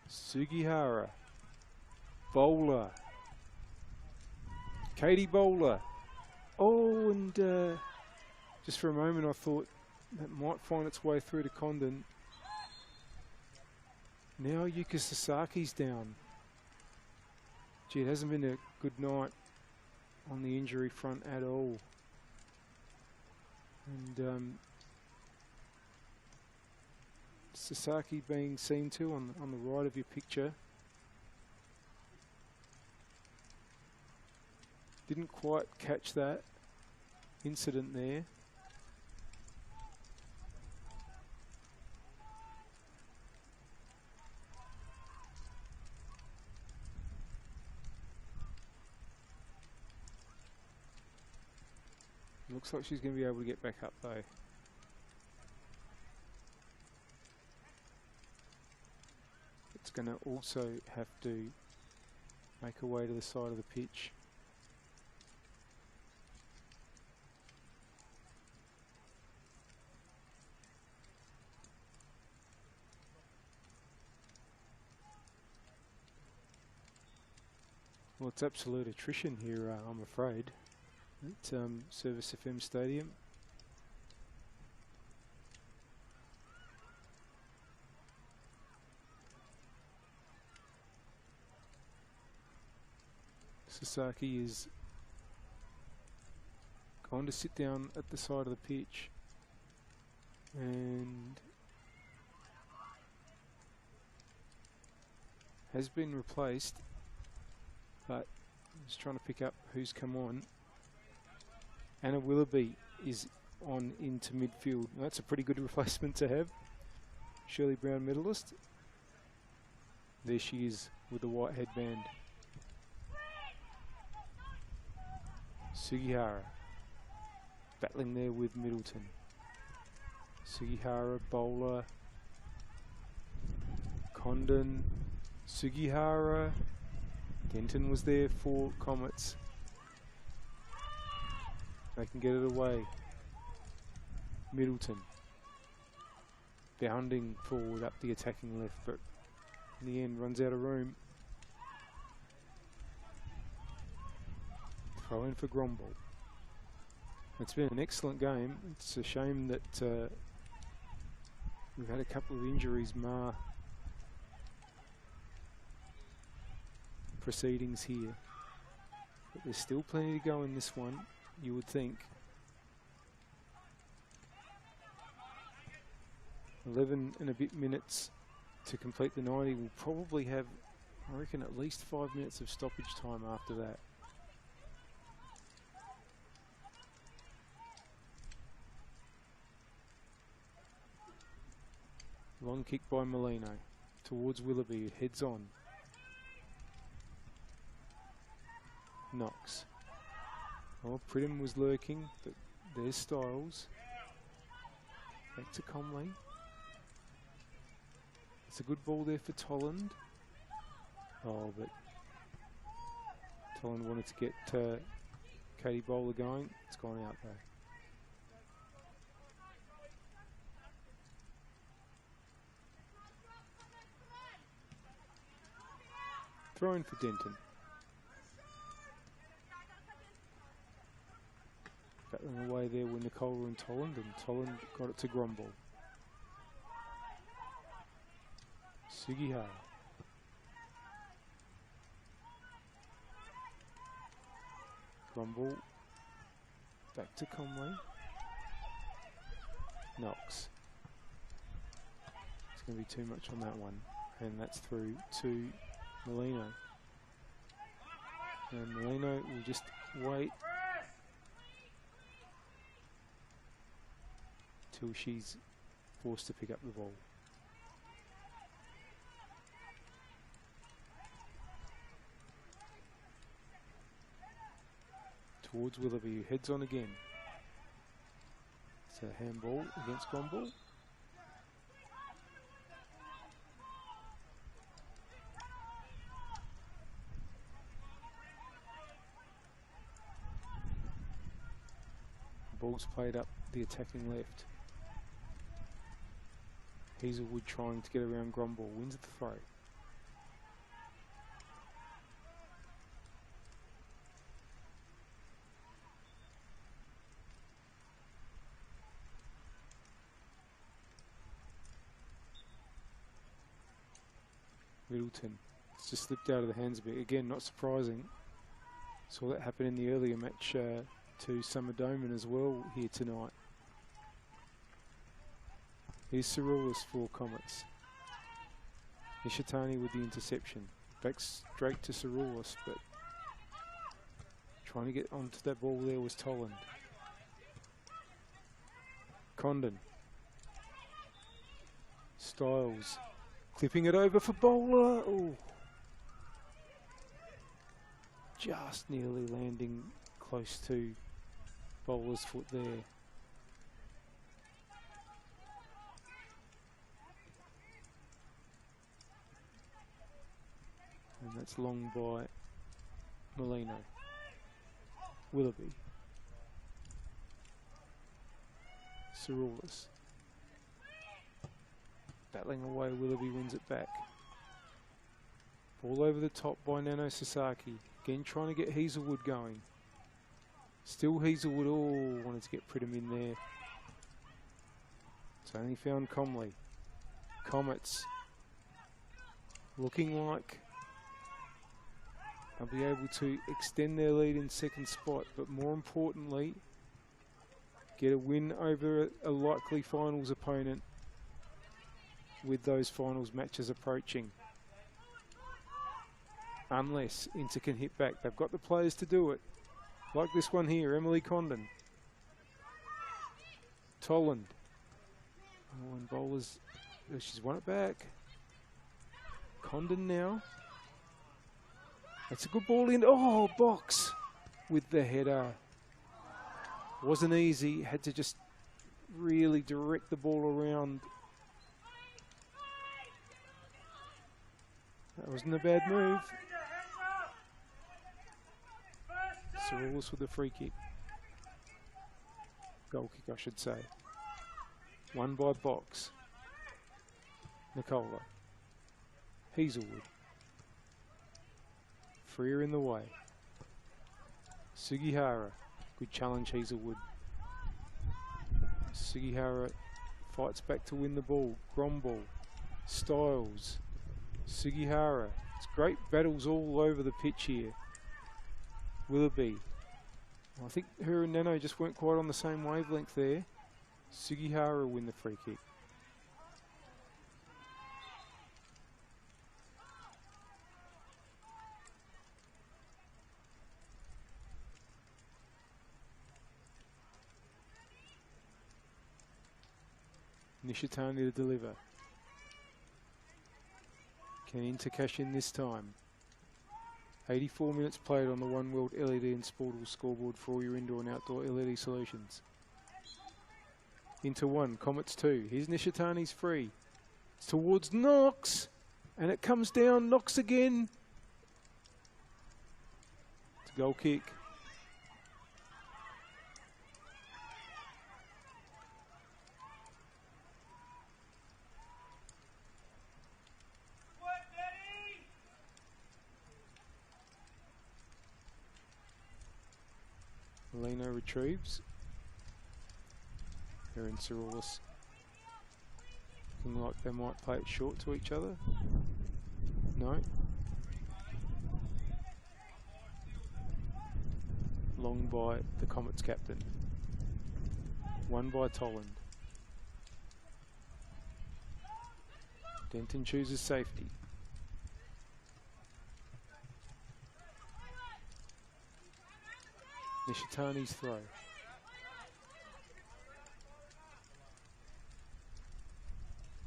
Sugihara. Bowler. Katie Bowler. Oh, and just for a moment I thought that might find its way through to Condon. Now Yuka Sasaki's down. Gee, it hasn't been a good night on the injury front at all. And Sasaki being seen to on the right of your picture. Didn't quite catch that incident there. Looks like she's going to be able to get back up though. It's going to also have to make her way to the side of the pitch. Well, it's absolute attrition here, I'm afraid, at Service FM Stadium. Sasaki is going to sit down at the side of the pitch and has been replaced, but I'm just trying to pick up who's come on. Anna Willoughby is on into midfield. That's a pretty good replacement to have. Shirley Brown medalist. There she is with the white headband. Sugihara battling there with Middleton. Sugihara, bowler. Condon, Sugihara. Denton was there for Comets. They can get it away. Middleton bounding forward up the attacking left, but in the end runs out of room. Throw in for Gromble. It's been an excellent game. It's a shame that we've had a couple of injuries mar proceedings here. But there's still plenty to go in this one, you would think. 11 and a bit minutes to complete the 90. We'll probably have, I reckon, at least 5 minutes of stoppage time after that. Long kick by Molino towards Willoughby, who heads on. Knox. Oh, Pridham was lurking, but there's Styles. Back to Comley. It's a good ball there for Tolland. Oh, but Tolland wanted to get Katie Bowler going. It's gone out though. Throw in for Denton. Battling away there with Nicola and Tolland got it to Gromble. Sugihara. Gromble. Back to Comley. Knox. It's going to be too much on that one. And that's through to Molino. And Molino will just wait till she's forced to pick up the ball. Towards Willoughby, who heads on again. It's a handball against Gromble. Ball's played up the attacking left. Hazelwood trying to get around Gromble, wins the throw. Middleton, it's just slipped out of the hands a bit. Again, not surprising. Saw that happen in the earlier match to Summer Doman as well here tonight. Here's Cirulis for Comets. Ishitani with the interception. Back straight to Cirulis, but trying to get onto that ball there was Tolland. Condon. Styles. Clipping it over for Bowler. Ooh. Just nearly landing close to Bowler's foot there. And that's long by Molino. Willoughby. Cirulis. Battling away, Willoughby wins it back. Ball over the top by Nano Sasaki. Again trying to get Hazelwood going. Still Hazelwood, oh, wanted to get Pridham in there. It's only found Comley. Comets looking like they'll be able to extend their lead in second spot, but more importantly, get a win over a likely finals opponent with those finals matches approaching. Unless Inter can hit back. They've got the players to do it. Like this one here, Emily Condon. Tolland. Oh, and Bowler's, oh, she's won it back. Condon now. That's a good ball in. Oh, box with the header. Wasn't easy, had to just really direct the ball around. That wasn't a bad move. Sarulis with the free kick. Goal kick, I should say. Won by Box. Nicola. Hazelwood. Freer in the way. Sugihara. Good challenge, Hazelwood. Sugihara fights back to win the ball. Gromball. Styles. Sugihara. It's great battles all over the pitch here. Willoughby. I think her and Nano just weren't quite on the same wavelength there. Sugihara win the free kick. Nishitani to deliver. Can Inter cash in this time? 84 minutes played on the One World LED and Sportable scoreboard for all your indoor and outdoor LED solutions. Inter 1, Comets 2. Here's Nishitani's free. It's towards Knox. And it comes down. Knox again. It's a goal kick. Molino retrieves. Her and Sarulis looking like they might play it short to each other. No. Long by the Comets captain. Won by Tolland. Denton chooses safety. Nishitani's throw.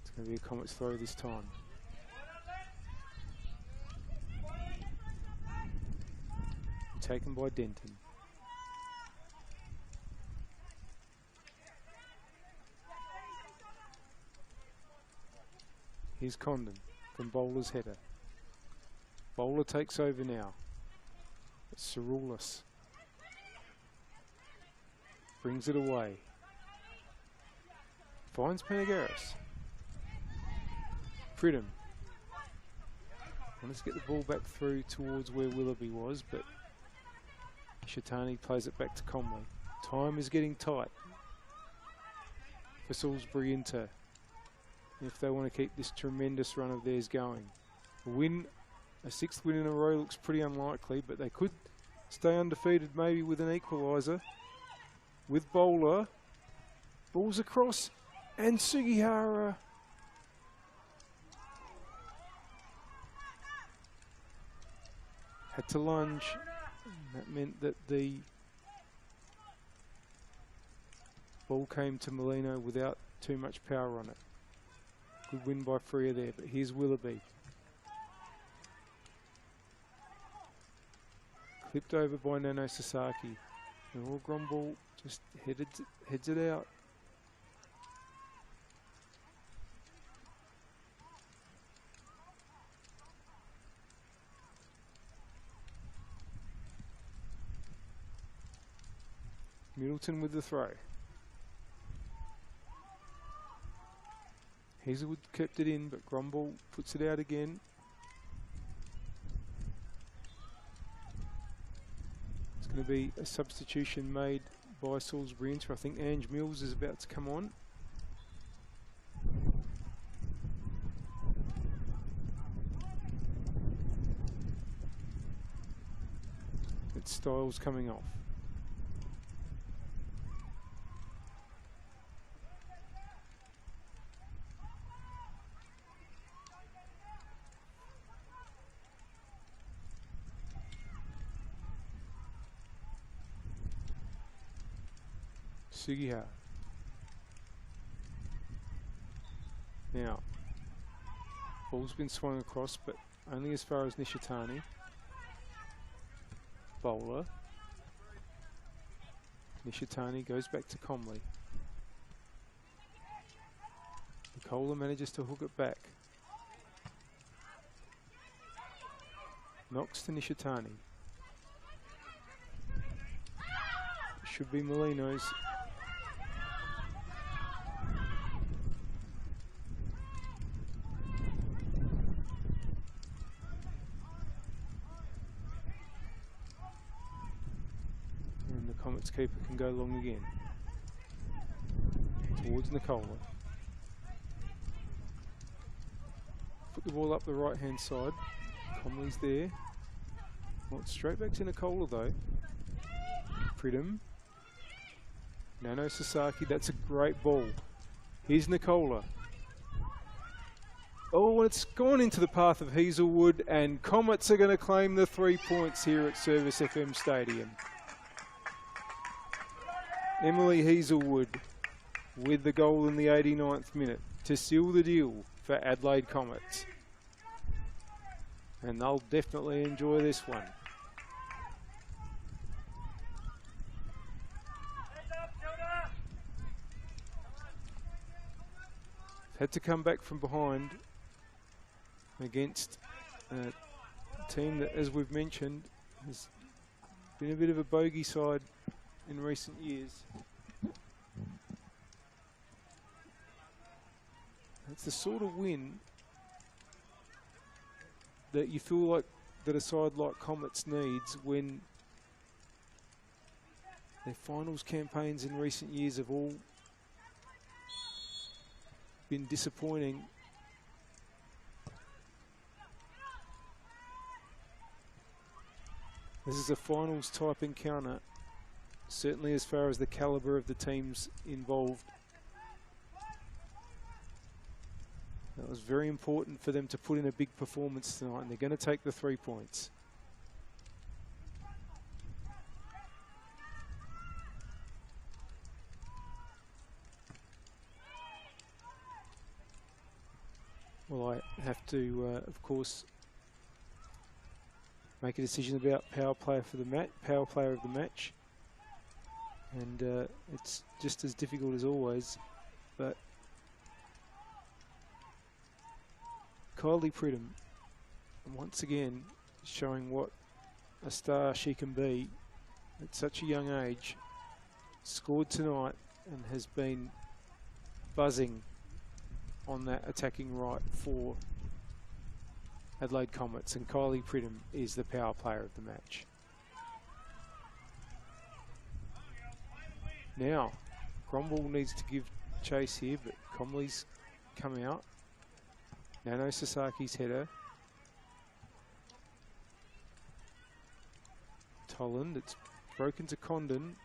It's going to be a Comets throw this time. Taken by Denton. Here's Condon from Bowler's header. Bowler takes over now. It's Sarulis. Brings it away. Finds Panagaris. Pridham. Wants to get the ball back through towards where Willoughby was, but Shatani plays it back to Conway. Time is getting tight for Salisbury Inter if they want to keep this tremendous run of theirs going. A sixth win in a row looks pretty unlikely, but they could stay undefeated maybe with an equaliser. With Bowler, balls across, and Sugihara. Had to lunge. That meant that the ball came to Molino without too much power on it. Good win by Freer there, but here's Willoughby. Clipped over by Nano Sasaki. Nora Gromball just heads it out. Middleton with the throw. Hazelwood kept it in, but Gromball puts it out again. It's going to be a substitution made by Salisbury Inter. I think Ange Mills is about to come on. It's Styles coming off. Sugihara. Now, ball's been swung across, but only as far as Nishitani. Bowler. Nishitani goes back to Comley. Nicola manages to hook it back. Knocks to Nishitani. Should be Molino's. And the Comets keeper can go long again. Towards Nicola. Put the ball up the right hand side. Comley's there. Well, it's straight back to Nicola though. Pridham. Nano Sasaki, that's a great ball. Here's Nicola. Oh, it's gone into the path of Hazelwood, and Comets are going to claim the 3 points here at Service FM Stadium. Emily Hazelwood with the goal in the 89th minute to seal the deal for Adelaide Comets. And they'll definitely enjoy this one. Had to come back from behind against a team that, as we've mentioned, has been a bit of a bogey side in recent years. It's the sort of win that you feel like that a side like Comets needs when their finals campaigns in recent years have all been disappointing. This is a finals type encounter, certainly as far as the calibre of the teams involved. That was very important for them to put in a big performance tonight, and they're going to take the 3 points. Well, I have to, of course, make a decision about power player for the match, power player of the match, and it's just as difficult as always. But Kylie Pridham, once again, showing what a star she can be at such a young age, scored tonight and has been buzzing on that attacking right for Adelaide Comets, and Kylie Pridham is the power player of the match. Now, Gromble needs to give chase here, but Comley's come out. Nano Sasaki's header. Tolland, it's broken to Condon.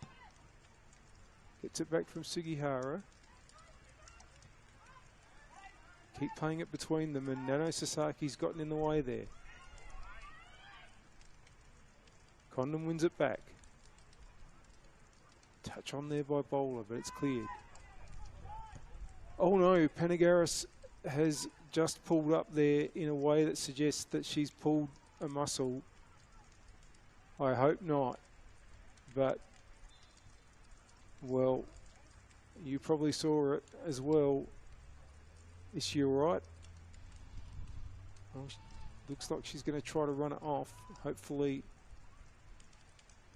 Gets it back from Sugihara. Keep playing it between them, and Nano Sasaki's gotten in the way there. Condon wins it back. Touch on there by Bowler, but it's cleared. Oh no, Panagaris has just pulled up there in a way that suggests that she's pulled a muscle. I hope not, but well, you probably saw it as well. Is she all right? Well, looks like she's going to try to run it off. Hopefully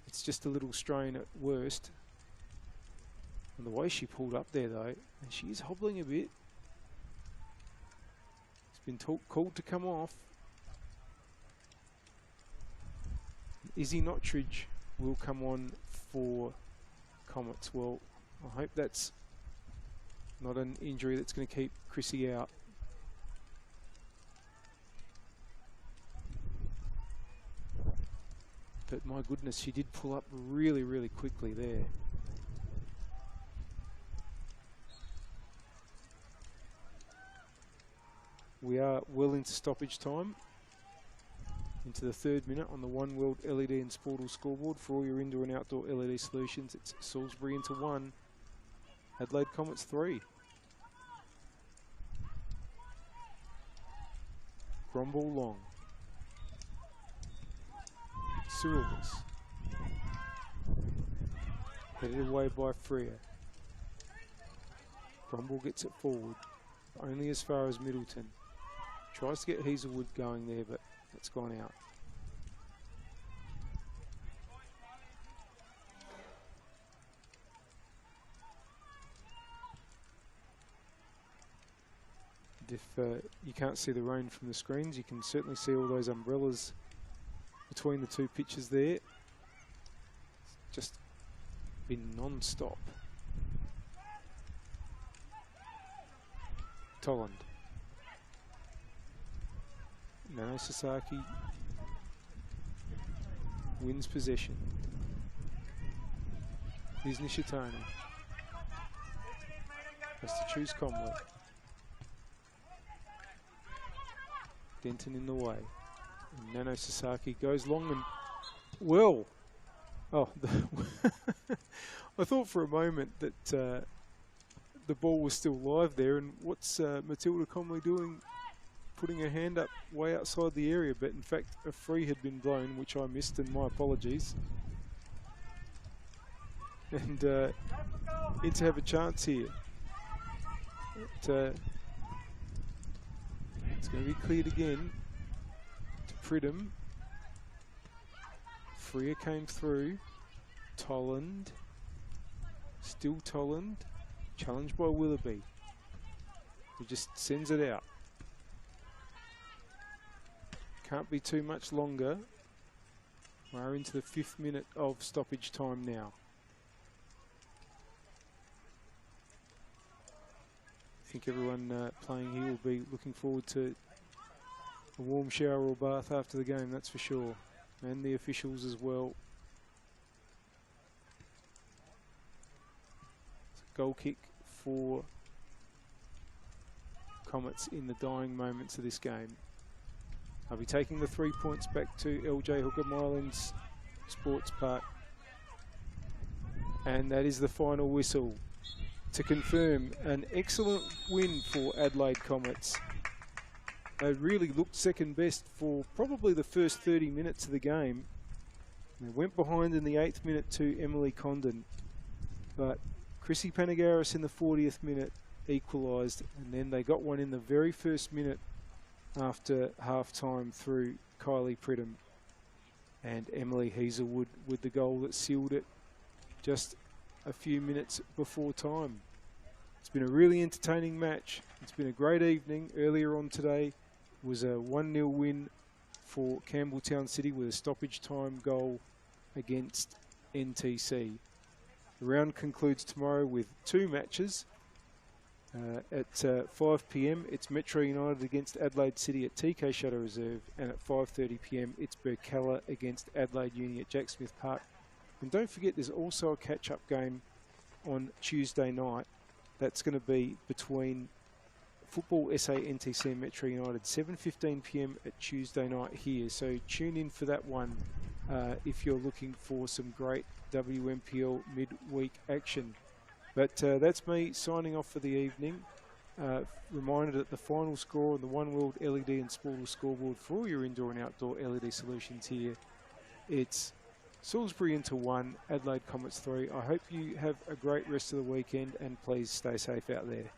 it's just a little strain at worst. And the way she pulled up there though, and she is hobbling a bit. It's been called to come off. Izzy Nottridge will come on for Comets. Well, I hope that's not an injury that's going to keep Chrissy out. But my goodness, she did pull up really, really quickly there. We are well into stoppage time, into the 3rd minute on the One World LED and Sportal scoreboard. For all your indoor and outdoor LED solutions, it's Salisbury into 1, Adelaide Comets 3. Gromble long. Cyrilus. Headed away by Freer. Bromwell gets it forward, only as far as Middleton. Tries to get Hazelwood going there, but it's gone out. If you can't see the rain from the screens, you can certainly see all those umbrellas between the two pitches there. It's just been non-stop. Tolland. Nano Sasaki wins possession. Here's Nishitani. Has to choose Conway. Denton in the way. And Nano Sasaki goes long and well. Oh, I thought for a moment that the ball was still live there, and what's Matilda Conway doing? Putting her hand up way outside the area, but in fact a free had been blown, which I missed, and my apologies. And in to have a chance here. It's going to be cleared again to Pridham. Freer came through. Tolland. Still Tolland. Challenged by Willoughby. He just sends it out. Can't be too much longer. We're into the 5th minute of stoppage time now. I think everyone playing here will be looking forward to a warm shower or bath after the game, that's for sure. And the officials as well. It's a goal kick for Comets in the dying moments of this game. I'll be taking the 3 points back to LJ Hooker Mylands Sports Park. And that is the final whistle to confirm an excellent win for Adelaide Comets. They really looked second best for probably the first 30 minutes of the game. They went behind in the 8th minute to Emily Condon, but Chrissy Panagaris in the 40th minute equalised, and then they got one in the very first minute after half-time through Kylie Pridham, and Emily Hazelwood with the goal that sealed it just a few minutes before time. It's been a really entertaining match. It's been a great evening. Earlier on today was a 1-0 win for Campbelltown City with a stoppage time goal against NTC. The round concludes tomorrow with 2 matches. At 5 p.m, it's Metro United against Adelaide City at TK Shutter Reserve, and at 5:30 p.m, it's Burkalla against Adelaide Uni at Jack Smith Park. And don't forget, there's also a catch-up game on Tuesday night. That's going to be between Football SA NTC and Metro United, 7:15 p.m. at Tuesday night here. So tune in for that one if you're looking for some great WMPL midweek action. But that's me signing off for the evening. Reminder that the final score on the One World LED and Sportal scoreboard for all your indoor and outdoor LED solutions here, it's Salisbury into 1, Adelaide Comets 3. I hope you have a great rest of the weekend, and please stay safe out there.